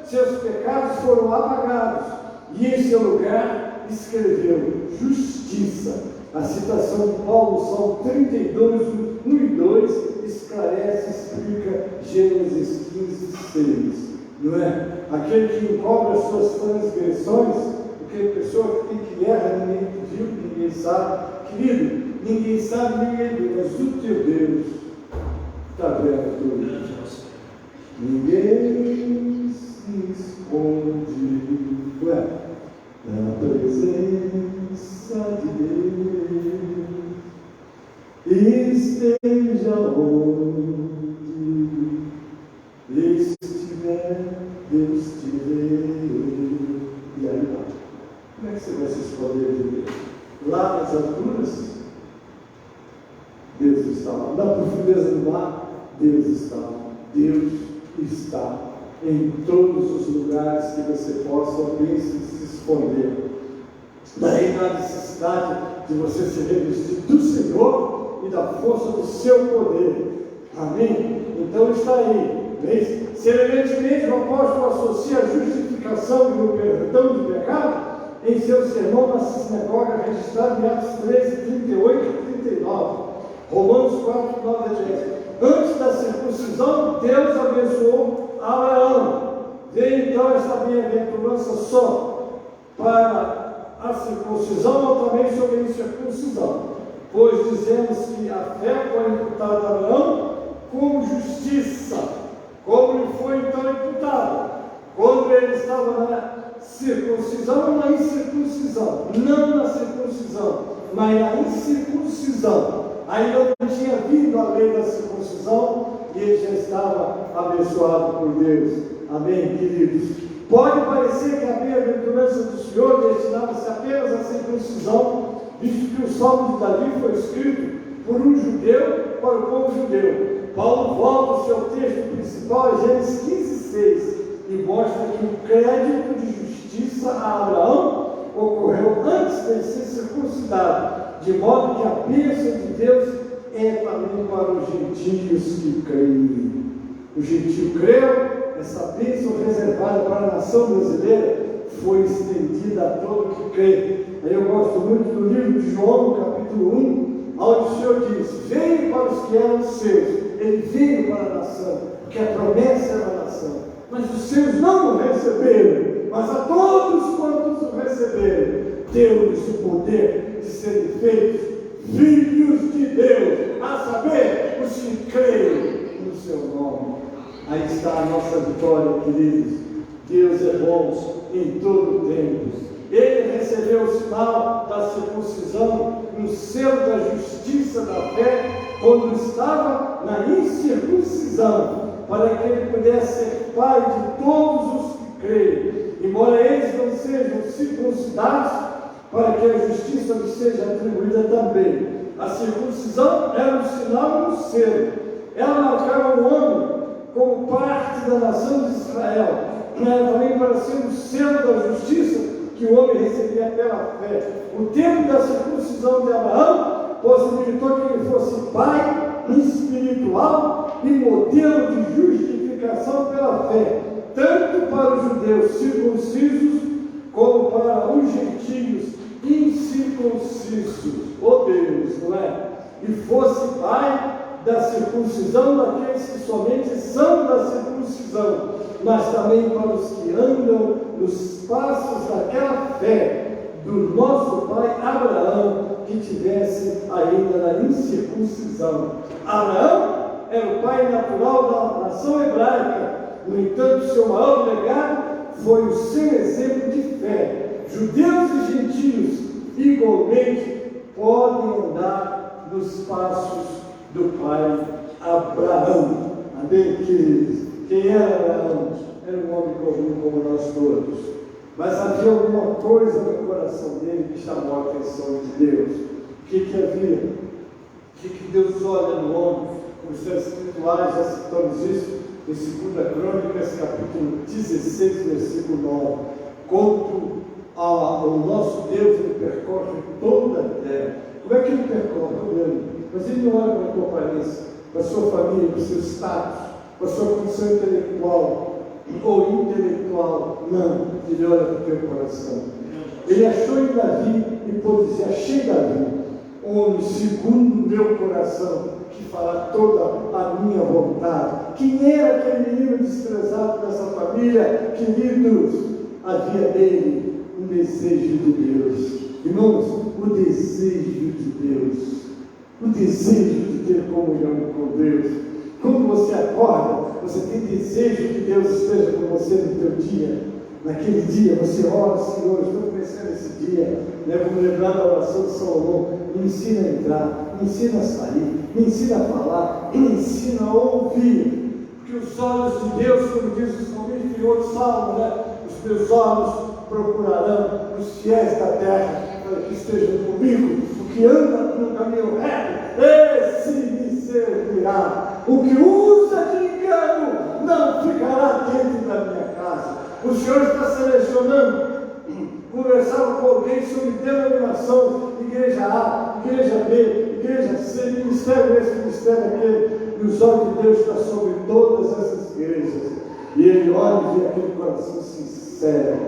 seus pecados foram apagados, e em seu lugar escreveu justiça. A citação de Paulo, Salmo 32, 1 e 2, esclarece, explica Gênesis 15, 6. Não é? Aquele que encobre as suas transgressões, porque a pessoa que erra, ninguém viu, ninguém sabe. Querido, ninguém sabe, ninguém viu, mas o teu Deus está vendo tudo. Ninguém se esconde na presença de Deus. Esteja onde estiver, Deus te vê. E aí lá, como é que você vai se esconder de Deus? Lá nas alturas, Deus está lá. Na profundeza do mar, Deus está lá. Deus está em todos os lugares que você possa pensar em se esconder. Daí não há necessidade de você se revestir do Senhor e da força do seu poder. Amém? Então está aí. Semelhantemente, o apóstolo associa a justificação e o perdão de pecado em seu sermão na sinagoga, registrado em Atos 13, 38 e 39. Romanos 4, 9 a 10. Antes da circuncisão, Deus abençoou Abraão. Veio então esta bem-aventurança só para a circuncisão, ou também sobre a incircuncisão. Pois dizemos que a fé foi imputada a Abraão como justiça, como lhe foi então imputada, quando ele estava na circuncisão ou na incircuncisão? Não na circuncisão, mas na incircuncisão. Ainda não tinha vindo a lei da circuncisão e ele já estava abençoado por Deus. Amém, queridos? Pode parecer que a bem-aventurança do Senhor destinava-se apenas à circuncisão, visto que o Salmo de Davi foi escrito por um judeu para o povo judeu. Paulo volta ao seu texto principal, Gênesis 15:6, e mostra que o crédito de justiça a Abraão ocorreu antes de ser circuncidado, de modo que a bênção de Deus é também para os gentios que creem. O gentio creu, essa bênção reservada para a nação brasileira foi estendida a todo que crê. Aí eu gosto muito do livro de João, capítulo 1, onde o Senhor diz: veio para os que eram seus. Ele veio para a nação, porque a promessa era a nação, mas os seus não o receberam. Mas a todos quantos o receberam, deu-lhes o poder de serem feitos filhos de Deus, a saber, os que creem no seu nome. Aí está a nossa vitória, queridos. Deus é bom em todo o tempo. Ele recebeu o sinal da circuncisão no selo da justiça da fé, quando estava na incircuncisão, para que ele pudesse ser pai de todos os que creem, embora eles não sejam circuncidados, para que a justiça lhes seja atribuída também. A circuncisão era um sinal e um selo. Ela marcava o homem como parte da nação de Israel. Era também para ser o selo da justiça que o homem recebia pela fé. O tempo da circuncisão de Abraão possibilitou que ele fosse pai espiritual e modelo de justificação pela fé, tanto para os judeus circuncisos como para os gentios incircuncisos. Oh Deus, não é? E fosse pai da circuncisão daqueles que somente são da circuncisão, mas também para os que andam nos passos daquela fé do nosso pai Abraão, que tivesse ainda na incircuncisão. Abraão era o pai natural da nação hebraica. No entanto, seu maior legado foi o seu exemplo de fé. Judeus e gentios igualmente podem andar nos passos do pai Abraão. Amém, queridos? Quem era Abraão? Era um homem comum como nós todos. Mas havia alguma coisa no coração dele que chamou a atenção de Deus. O que havia? O que Deus olha no homem? Como está escrito lá, já citamos isso, em 2 Crônicas, capítulo 16, versículo 9. Quanto ao nosso Deus, ele percorre toda a terra. Como é que ele percorre? Mas ele não olha para a tua aparência, para a sua família, para o seu status, para a sua condição intelectual ou intelectual. Não, ele olha para o teu coração. Ele achou em Davi e pôde dizer: achei Davi, homem segundo o meu coração, que fará toda a minha vontade. Quem era aquele menino desprezado dessa família? Queridos, havia nele um desejo de Deus. Irmãos, o desejo de Deus, o desejo de ter comunhão com Deus. Quando você acorda, você tem desejo que Deus esteja com você no teu dia. Naquele dia você ora: Senhor, estou começando esse dia, vamos lembrar da oração de Salomão: me ensina a entrar, me ensina a sair, me ensina a falar, me ensina a ouvir, porque os olhos de Deus, como diz o salmista em outro salmo, os meus olhos procurarão os fiéis da terra, para que estejam comigo. O que anda no caminho reto, esse me servirá. O que usa de engano não ficará dentro da minha casa. O Senhor está selecionando conversava com alguém sobre denominação, igreja A, igreja B, igreja C, ministério esse, ministério aquele, e os olhos de Deus estão sobre todas essas igrejas. E ele olha e vê aquele coração sincero,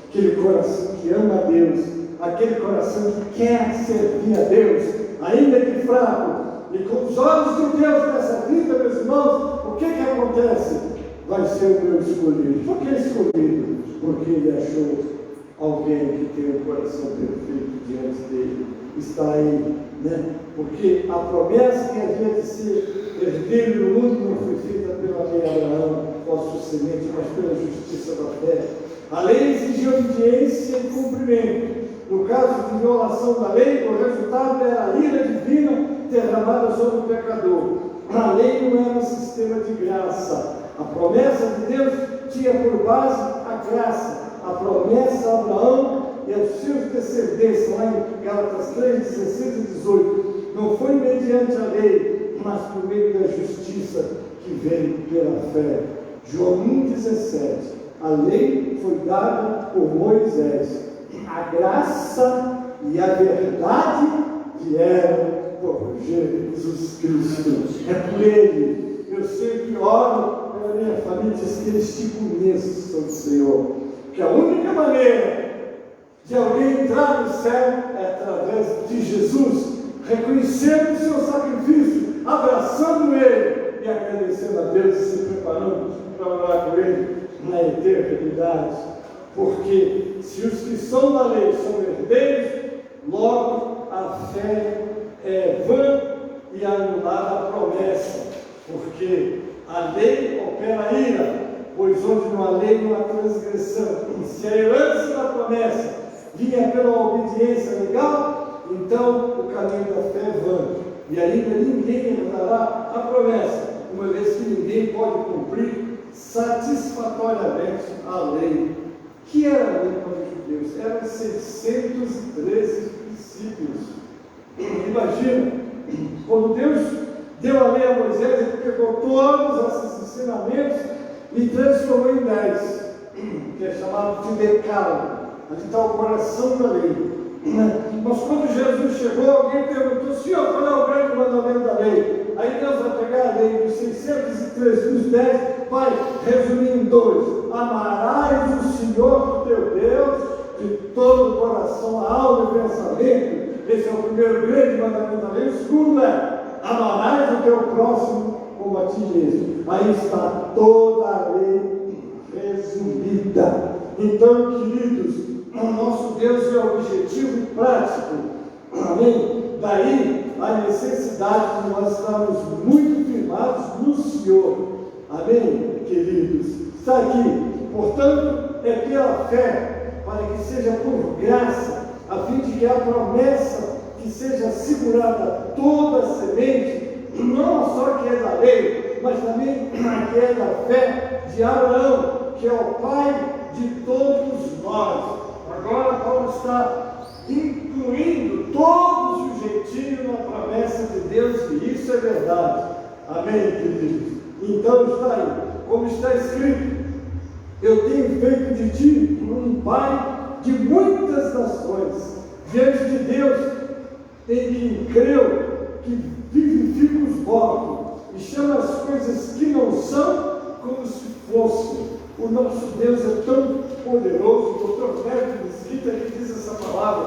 aquele coração que ama a Deus, aquele coração que quer servir a Deus, ainda que fraco. E com os olhos de Deus nessa vida, meus irmãos, o que acontece? Vai ser o meu escolhido. Por que escolhido? Porque ele achou alguém que tem o coração perfeito diante dele. Está aí, né? Porque a promessa que havia de ser herdeiro do mundo não foi feita pela lei de Abraão, nosso semente, mas pela justiça da fé. A lei exigia obediência e cumprimento. No caso de violação da lei, o resultado era a ira divina derramada sobre o pecador. A lei não era um sistema de graça. A promessa de Deus tinha por base a graça. A promessa a Abraão e aos seus descendentes, lá em Gálatas 3, 16 e 18, não foi mediante a lei, mas por meio da justiça que vem pela fé. João 1,17. A lei foi dada por Moisés. A graça e a verdade vieram por Jesus Cristo. É por Ele. Eu sempre oro pela minha família, diz que eles te conheçam, Senhor. Que a única maneira de alguém entrar no céu é através de Jesus, reconhecendo o seu sacrifício, abraçando Ele e agradecendo a Deus e se preparando para orar por Ele na eternidade. Porque se os que são da lei são herdeiros, logo a fé é vã e anulada a promessa, porque a lei opera a ira, pois onde não há lei não há transgressão. Se a herança da promessa vinha pela obediência legal, então o caminho da fé é vã, e ainda ninguém herdará a promessa, uma vez que ninguém pode cumprir satisfatoriamente a lei. Que era a lei para os judeus? Eram 613 princípios. Imagina, quando Deus deu a lei a Moisés, ele pegou todos esses ensinamentos e transformou em 10, que é chamado de decálogo. Ali está o coração da lei. Mas quando Jesus chegou, alguém perguntou: Senhor, qual é o grande mandamento da lei? Aí Deus vai pegar a lei dos 603, dos 10, vai resumir em 2. Amarás o Senhor teu Deus de todo o coração, a alma e pensamento. Esse é o primeiro grande mandamento da lei. O segundo é: amarás o teu próximo como a ti mesmo. Aí está toda a lei resumida. Então, queridos, o nosso Deus é objetivo e prático. Amém? Daí a necessidade de nós estarmos muito firmados no Senhor. Amém, queridos? Está aqui. Portanto, é pela fé, para que seja por graça, a fim de que a promessa que seja assegurada toda a semente, não só que é da lei, mas também a que é da fé de Abraão, que é o pai de todos nós. Agora Paulo está incluindo todos os gentios na promessa de Deus, e isso é verdade. Amém, queridos? Então está aí, como está escrito: eu tenho feito de ti um pai de muitas nações. Diante de Deus, em quem creu, que vivifica os mortos e chama as coisas que não são como se fossem. O nosso Deus é tão poderoso. O Dr. Neto Mesquita que diz essa palavra: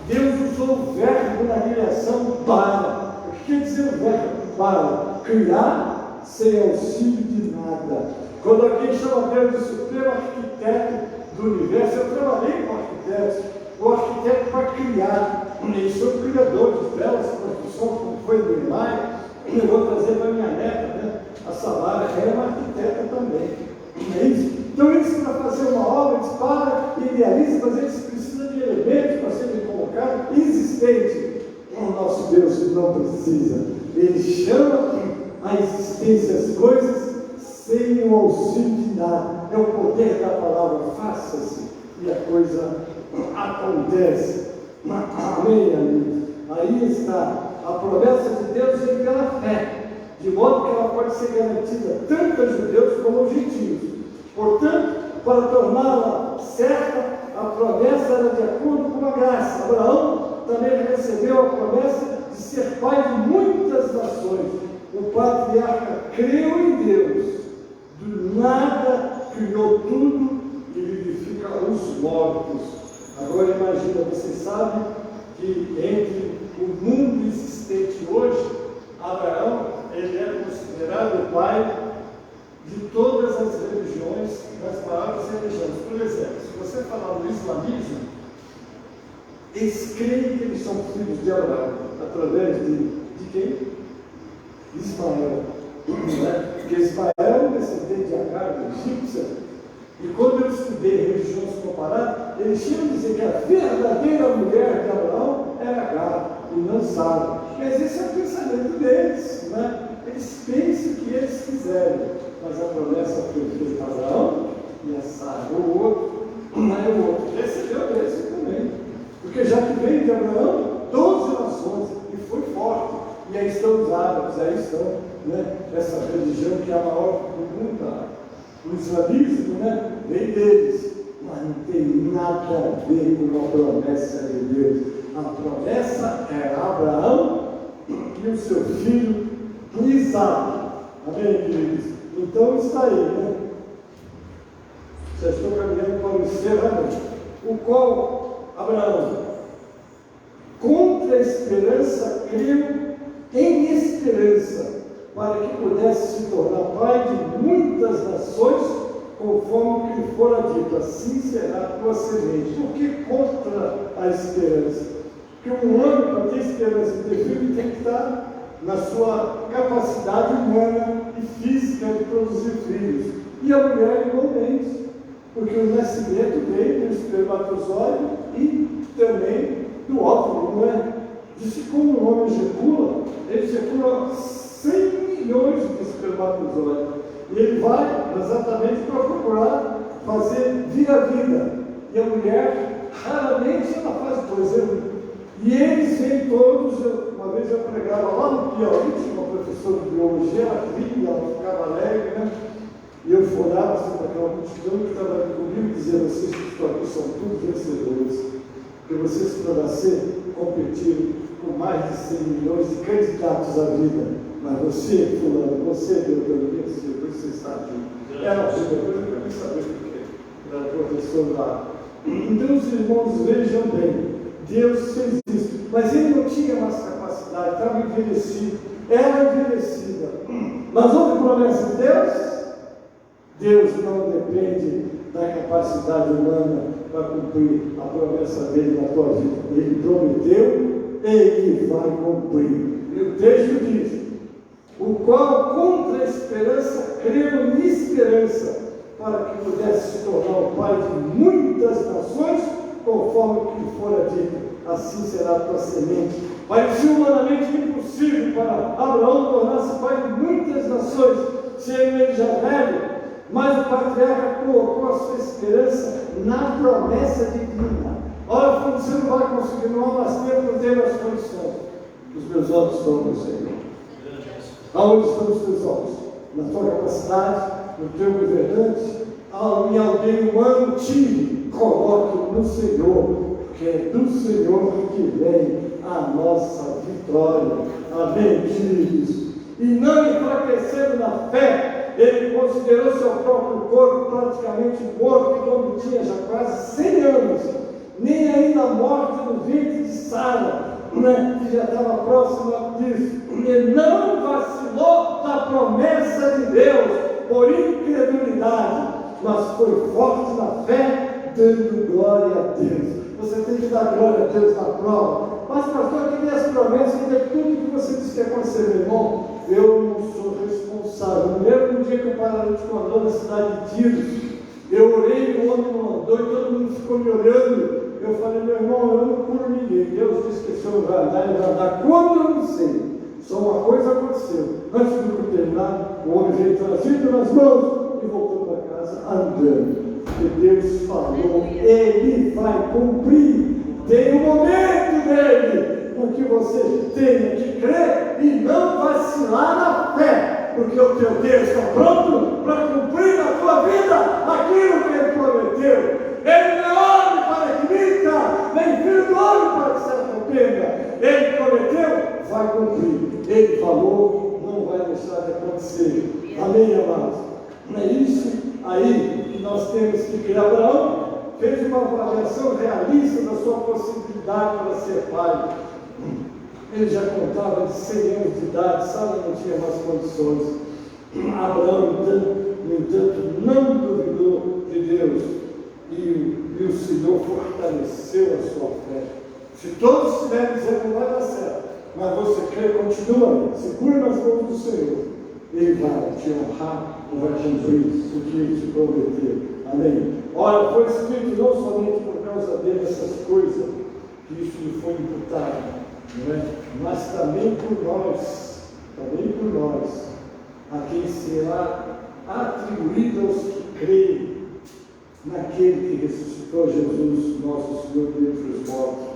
Deus usou o verbo na criação para. O que quer dizer o verbo para? Criar sem auxílio de nada. Quando alguém chama Deus de supremo arquiteto do universo, eu trabalhei com arquitetos. O arquiteto para criar, eles são criadores de belas construções, como foi do Himalaya. Eu vou trazer para minha neta, né? A Samara, ela é uma arquiteta também. É isso? Então eles, para fazer uma obra, eles param, idealizam, mas eles precisam de elementos para serem colocados existentes. O nosso Deus não precisa. Ele chama a existência as coisas sem o auxílio de nada. É o poder da palavra: faça-se, e a coisa acontece. Amém, amigos? Aí está. A promessa de Deus vem pela fé, de modo que ela pode ser garantida tanto a judeus como aos gentios. Portanto, para torná-la certa, a promessa era de acordo com a graça. Abraão também recebeu a promessa de ser pai de muitas nações. O patriarca creu em Deus, do nada criou tudo e vivifica os mortos. Agora imagina, você sabe que entre o mundo existente hoje, Abraão, ele é considerado o pai de todas as religiões, das maiores religiões. Por exemplo, se você falar no islamismo, eles creem que eles são filhos de Abraão, através de quem? Ismael. Porque Ismael é um descendente de Agar, egípcia. E quando eu estudei religiões comparadas, eles tinham a dizer que a verdadeira mulher de Abraão era Agar, e não Sara. Mas esse é o pensamento deles, né? Eles pensam o que eles quiserem, mas a promessa foi feita a Abraão e a Sara, o outro, mas o outro recebeu esse também. Porque já que veio de Abraão, 12 nações, e foi forte. E aí estão os árabes, aí estão, né, essa religião que é a maior do mundo. O islamismo, né, vem deles, mas não tem nada a ver com a promessa de Deus. A promessa era Abraão e o seu filho Isaac. Amém, queridos? Então está aí, né? Já estou caminhando para o encerramento. O qual Abraão, contra a esperança, creu em esperança, para que pudesse se tornar pai de muitas nações, conforme que lhe fora dito, assim será a tua semente. Por que contra a esperança? Porque um homem, para ter esperança de ter filho, tem que estar na sua capacidade humana e física de produzir filhos. E a mulher igualmente, porque o nascimento veio do espermatozoide e também do óvulo, não é? Diz que como o homem ejacula, ele ejacula 100 milhões de espermatozoides. E ele vai exatamente para procurar fazer vir a vida. E a mulher, raramente ela faz, por exemplo. E eles vêm todos, uma vez eu pregava lá no Piauí, tinha uma professora de biologia, ela ria, ela ficava alegre, né? E eu olhava assim para aquela multidão que estava comigo e dizia, vocês que estão aqui são todos vencedores. Porque vocês para nascer competiram com mais de 100 milhões de candidatos à vida. Mas você, fulano, você deu venceu, você está aqui. Ela chegou depois eu queria saber por quê. Era professor lá. Então os irmãos vejam bem, Deus fez isso, mas ele não tinha mais capacidade, estava envelhecido, era envelhecida. Mas houve promessa de Deus? Deus não depende da capacidade humana para cumprir a promessa dele na tua vida. Ele prometeu, ele vai cumprir. E o texto diz, o qual contra a esperança creu em esperança, para que pudesse se tornar o pai de muitas nações, conforme o que fora dito, assim será a tua semente. Parecia humanamente impossível para Abraão tornar-se pai de muitas nações, sendo ele já velho, mas o patriarca colocou a sua esperança na promessa divina. Olha, você não vai conseguir, não há mais tempo, não tem mais condições. Os meus olhos estão no Senhor. Aonde estão os teus olhos? Na tua capacidade, no teu governante, em alguém humano, tire, coloque no Senhor, porque é do Senhor que vem a nossa vitória. Amém, queridos? E não enfraquecendo na fé, ele considerou seu próprio corpo praticamente morto, quando tinha já quase 100 anos, nem ainda a morte no ventre de Sara, né, que já estava próxima disso. Ele não vacilou da promessa de Deus por incredulidade, mas foi forte na fé, dando glória a Deus. Você tem que dar glória a Deus na prova. Mas, pastor, que as promessas, que é tudo que você disse que ia acontecer, meu irmão, eu não sou responsável. No mesmo dia que o paralítico andou na cidade de Tiro, eu orei, o homem não andou e todo mundo ficou me olhando. Eu falei, meu irmão, eu não curo ninguém. Deus disse que esse homem vai andar, ele vai andar. Quando eu não sei. Só uma coisa aconteceu. Antes do culto terminar, o homem veio trazido nas mãos e voltou para casa andando. Porque Deus falou, ele vai cumprir. Tem um momento dele, em que você tem que crer e não vacilar na fé, porque o teu Deus está pronto para cumprir na tua vida aquilo que ele prometeu. Ele não é homem ele falou, não vai deixar de acontecer. Amém, amados? Não é isso aí que nós temos que criar. Abraão fez uma avaliação realista da sua possibilidade para ser pai. Ele já contava de 100 anos de idade, Sara não tinha mais condições. Abraão, no entanto, não duvidou de Deus e o Senhor fortaleceu a sua fé. Se todos estiverem dizendo não vai dar certo, mas você crê, continua, segura nas mãos do Senhor, Ele vai te honrar e vai cumprir o que Ele te prometeu. Amém? Olha, foi escrito não somente por causa dele essas coisas, que isso lhe foi imputado, não é? Mas também por nós, a quem será atribuído aos que creem naquele que ressuscitou Jesus, nosso Senhor, dentre os mortos.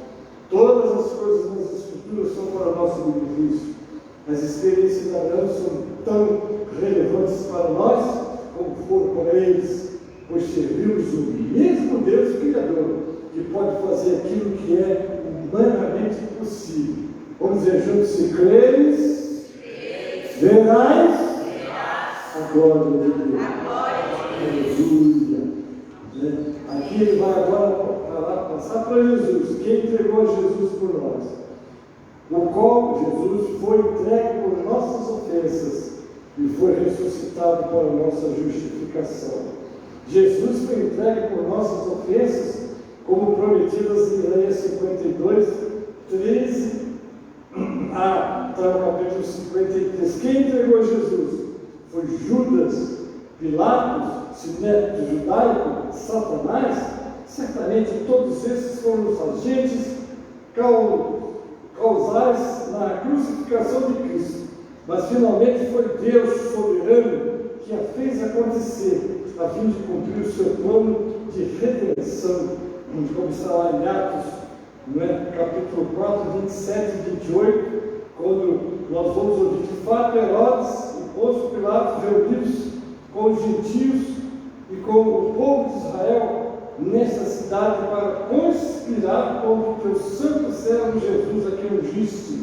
Todas as coisas nas Escrituras são para o nosso benefício. As experiências de Abraão são tão relevantes para nós como foram para eles, pois servimos o mesmo Deus Criador, que pode fazer aquilo que é humanamente possível. Vamos dizer juntos: se creres, verás a glória de Deus. Aleluia. Aqui ele vai agora passar para Jesus, quem entregou Jesus por nós, o qual Jesus foi entregue por nossas ofensas e foi ressuscitado para a nossa justificação. Jesus foi entregue por nossas ofensas, como prometidas em Isaías 52, 13 até o capítulo 53. Quem entregou Jesus? Foi Judas, Pilatos, sinédrio judaico, Satanás. Certamente todos esses foram os agentes causais na crucificação de Cristo. Mas finalmente foi Deus soberano que a fez acontecer, a fim de cumprir o seu plano de redenção, como está lá em Atos, capítulo 4, 27 e 28, quando nós vamos ouvir de fato Herodes e Pôncio Pilatos reunidos com os gentios e com o povo de Israel nesta cidade para conspirar contra o teu santo servo Jesus, a quem ungiste.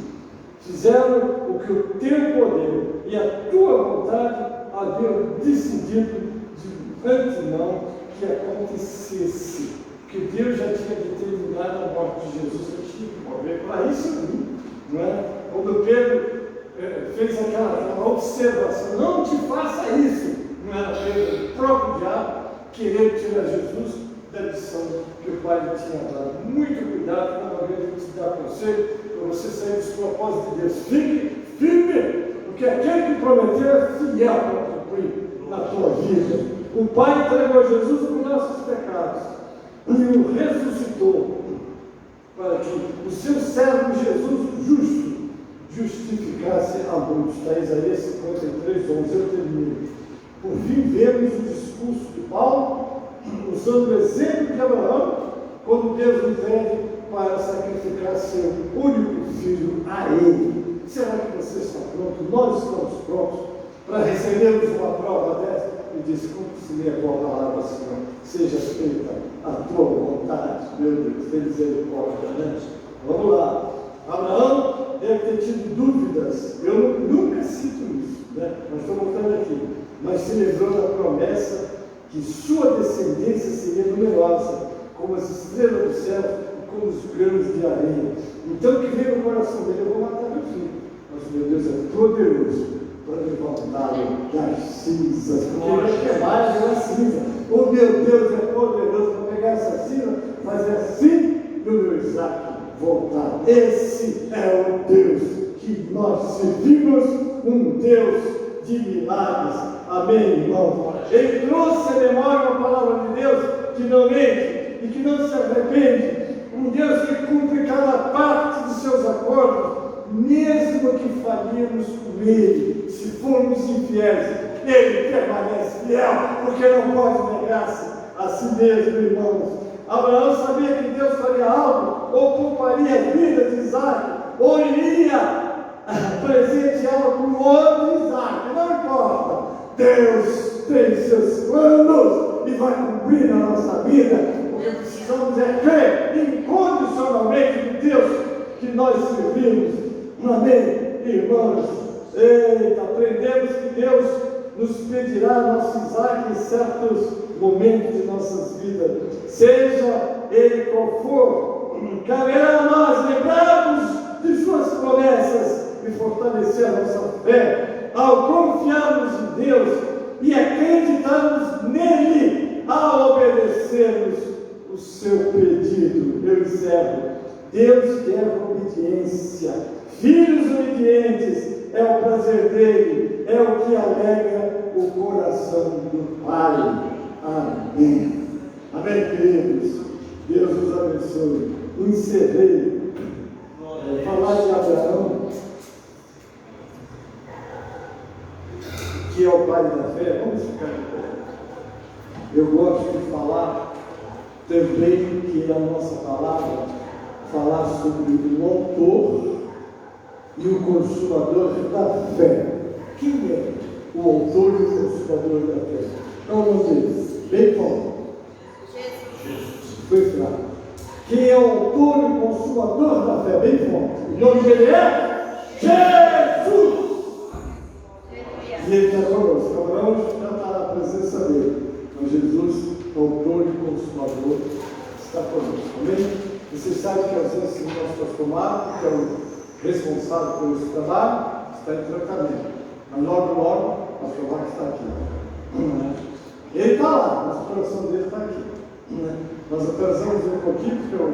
Fizeram o que o teu poder e a tua vontade haviam decidido de antemão que acontecesse. Que Deus já tinha determinado a morte de Jesus, eu tinha que morrer para isso ali, não é? Quando Pedro fez aquela observação: não te faça isso, não era Pedro, o próprio diabo, querer tirar Jesus da lição que o Pai lhe tinha dado. Muito cuidado quando alguém te dá conselho, para você sair dos propósitos de Deus. Fique firme, porque aquele que prometeu é fiel para cumprir na tua vida. O Pai entregou Jesus por nossos pecados e o ressuscitou para que o seu servo Jesus justo justificasse a muitos. Está Isaías 53, 11. Eu termino. Por fim, vemos o discurso de Paulo, usando o exemplo de Abraão, quando Deus lhe pede para sacrificar seu único filho a ele. Será que você está pronto? Nós estamos prontos para recebermos uma prova dessa? E desculpe se minha boa palavra, Senhor, seja feita a tua vontade, meu Deus, tem misericórdia, né? Vamos lá. Abraão deve ter tido dúvidas. Eu nunca cito isso, né? Mas estou voltando aqui. Mas se lembrou da promessa que sua descendência seria numerosa, como as estrelas do céu e como os grãos de areia. Então o que veio no coração dele: eu vou matar meu filho. Mas meu Deus é poderoso para levantá-lo das cinzas, porque ele vai queimar a cinza. O meu Deus é poderoso para pegar essa cinza, mas é assim que o meu Isaac voltar. Esse é o Deus que nós servimos, um Deus de milagres. Amém, irmão? Ele trouxe a memória a palavra de Deus, que não mente e que não se arrepende. Um Deus que cumpre cada parte dos seus acordos, mesmo que falhemos com Ele. Se formos infiéis, Ele permanece fiel, porque não pode negar-se a si mesmo, irmãos. Abraão sabia que Deus faria algo, ou pouparia a vida de Isaac, ou iria presenteá-lo com o outro Isaac, não importa. Deus tem seus planos e vai cumprir na nossa vida. O que precisamos é crer incondicionalmente no Deus que nós servimos. Amém? irmãos, eita, aprendemos que Deus nos pedirá nosso Isaac em certos momentos de nossas vidas, seja ele qual for, caberá a nós lembrarmos de suas promessas e fortalecer a nossa fé ao confiarmos em Deus e acreditarmos nele ao obedecermos o seu pedido. Eu encerro. Deus quer obediência. Filhos obedientes é o prazer dele, é o que alegra o coração do Pai. Amém. Amém, queridos. Deus nos abençoe. Encerrei. Falar de Abraão, que é o pai da fé. Vamos ficar de pé. Eu gosto de falar também que a nossa palavra falar sobre o autor e o consumador da fé. Quem é o autor e o consumador da fé? Vamos ver, bem forte. Jesus. Foi fraco. Quem é o autor e o consumador da fé? Bem forte. O nome dele é Jesus. E ele está conosco. Abraão já está na presença dele. Mas Jesus, autor e consumador, está conosco. Amém? Vocês sabem que às vezes o nosso pastor Marco, que é o responsável por esse trabalho, está em tratamento. Mas logo, o pastor Marco está aqui. Ele está lá, mas o coração dele está aqui. Nós atrasamos um pouquinho, porque o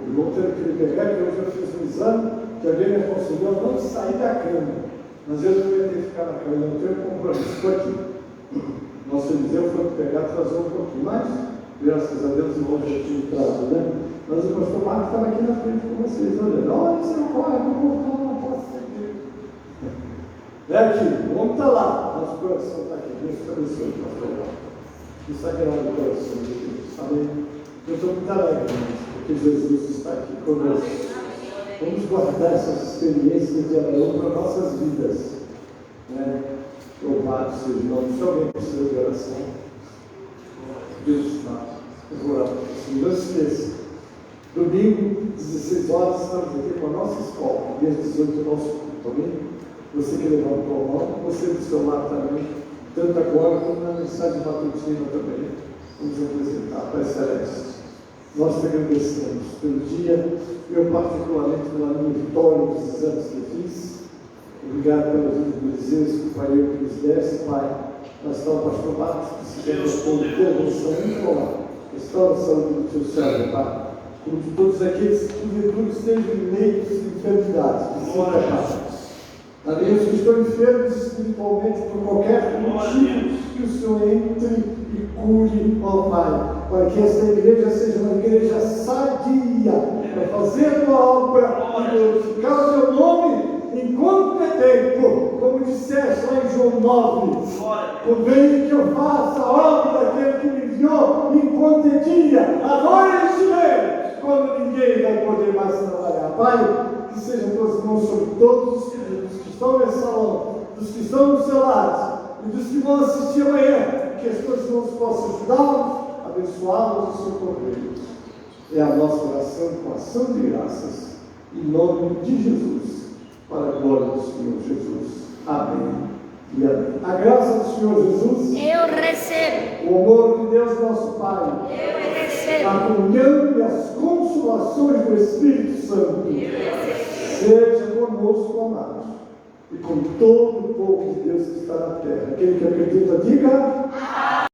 irmão teve que me pegar, que hoje eu fiz um exame, que alguém me aconselhou a não sair da cama. Mas eu não ia ter que ficar na cama, eu não tenho compromisso com aqui. Nosso Eliseu foi pegar, atrasou um pouquinho, mas graças a Deus o objetivo prazo, né? Mas o pastor Marcos estava aqui na frente com vocês, olhando. Olha, seu pai, eu vou voltar, não posso seguir. É aqui, o homem está lá, nosso coração está aqui. Deus te abençoe, pastor Marcos. Que sagrado o coração de Deus, amém? Eu estou muito alegre, porque Jesus está aqui conosco. Vamos guardar essas experiências de Abraão para nossas vidas, né? Louvado seja o nome. Se alguém precisa de oração, Deus está. Eu vou orar. Não esqueça. Domingo, 16 horas, estamos aqui com a nossa escola. Dia 18, o nosso culto. Amém? Você que levantou a mão, você do seu lado também, tanto agora como na mensagem matutina também. Vamos apresentar Pai Celeste. Nós te agradecemos pelo dia, eu particularmente pela minha vitória dos exames que eu fiz. Obrigado pela vida dos desejos que o Pai que nos desse, Pai. Nós estamos apaixonados, precisamos de intervenção incolar. Restaura a saúde do teu servo, Pai. Como de todos aqueles que porventura estejam leitos de enfermidades, Pai. Além dos que estão enfermos espiritualmente por qualquer motivo, que o Senhor entre e cure, ó Pai. Para que esta igreja seja uma igreja sadia, para fazer a obra e glorificar o teu nome enquanto é tempo, como disseste lá em João 9. Convém que eu faça a obra daquele que me enviou enquanto é dia, a noite vem, quando ninguém vai poder mais trabalhar. Pai, que sejam tuas mãos sobre todos os que estão nesse salão, dos que estão do seu lado e dos que vão assistir amanhã, que as tuas mãos possam ajudá-los, abençoá-los e socorrê-los. É a nossa oração com ação de graças, em nome de Jesus, para a glória do Senhor Jesus. Amém e amém. A graça do Senhor Jesus, eu recebo. O amor de Deus nosso Pai, Eu recebo. a comunhão e as consolações do Espírito Santo, Eu recebo. seja conosco, amados, e com todo o povo de Deus que está na terra. Aquele que acredita, diga amém.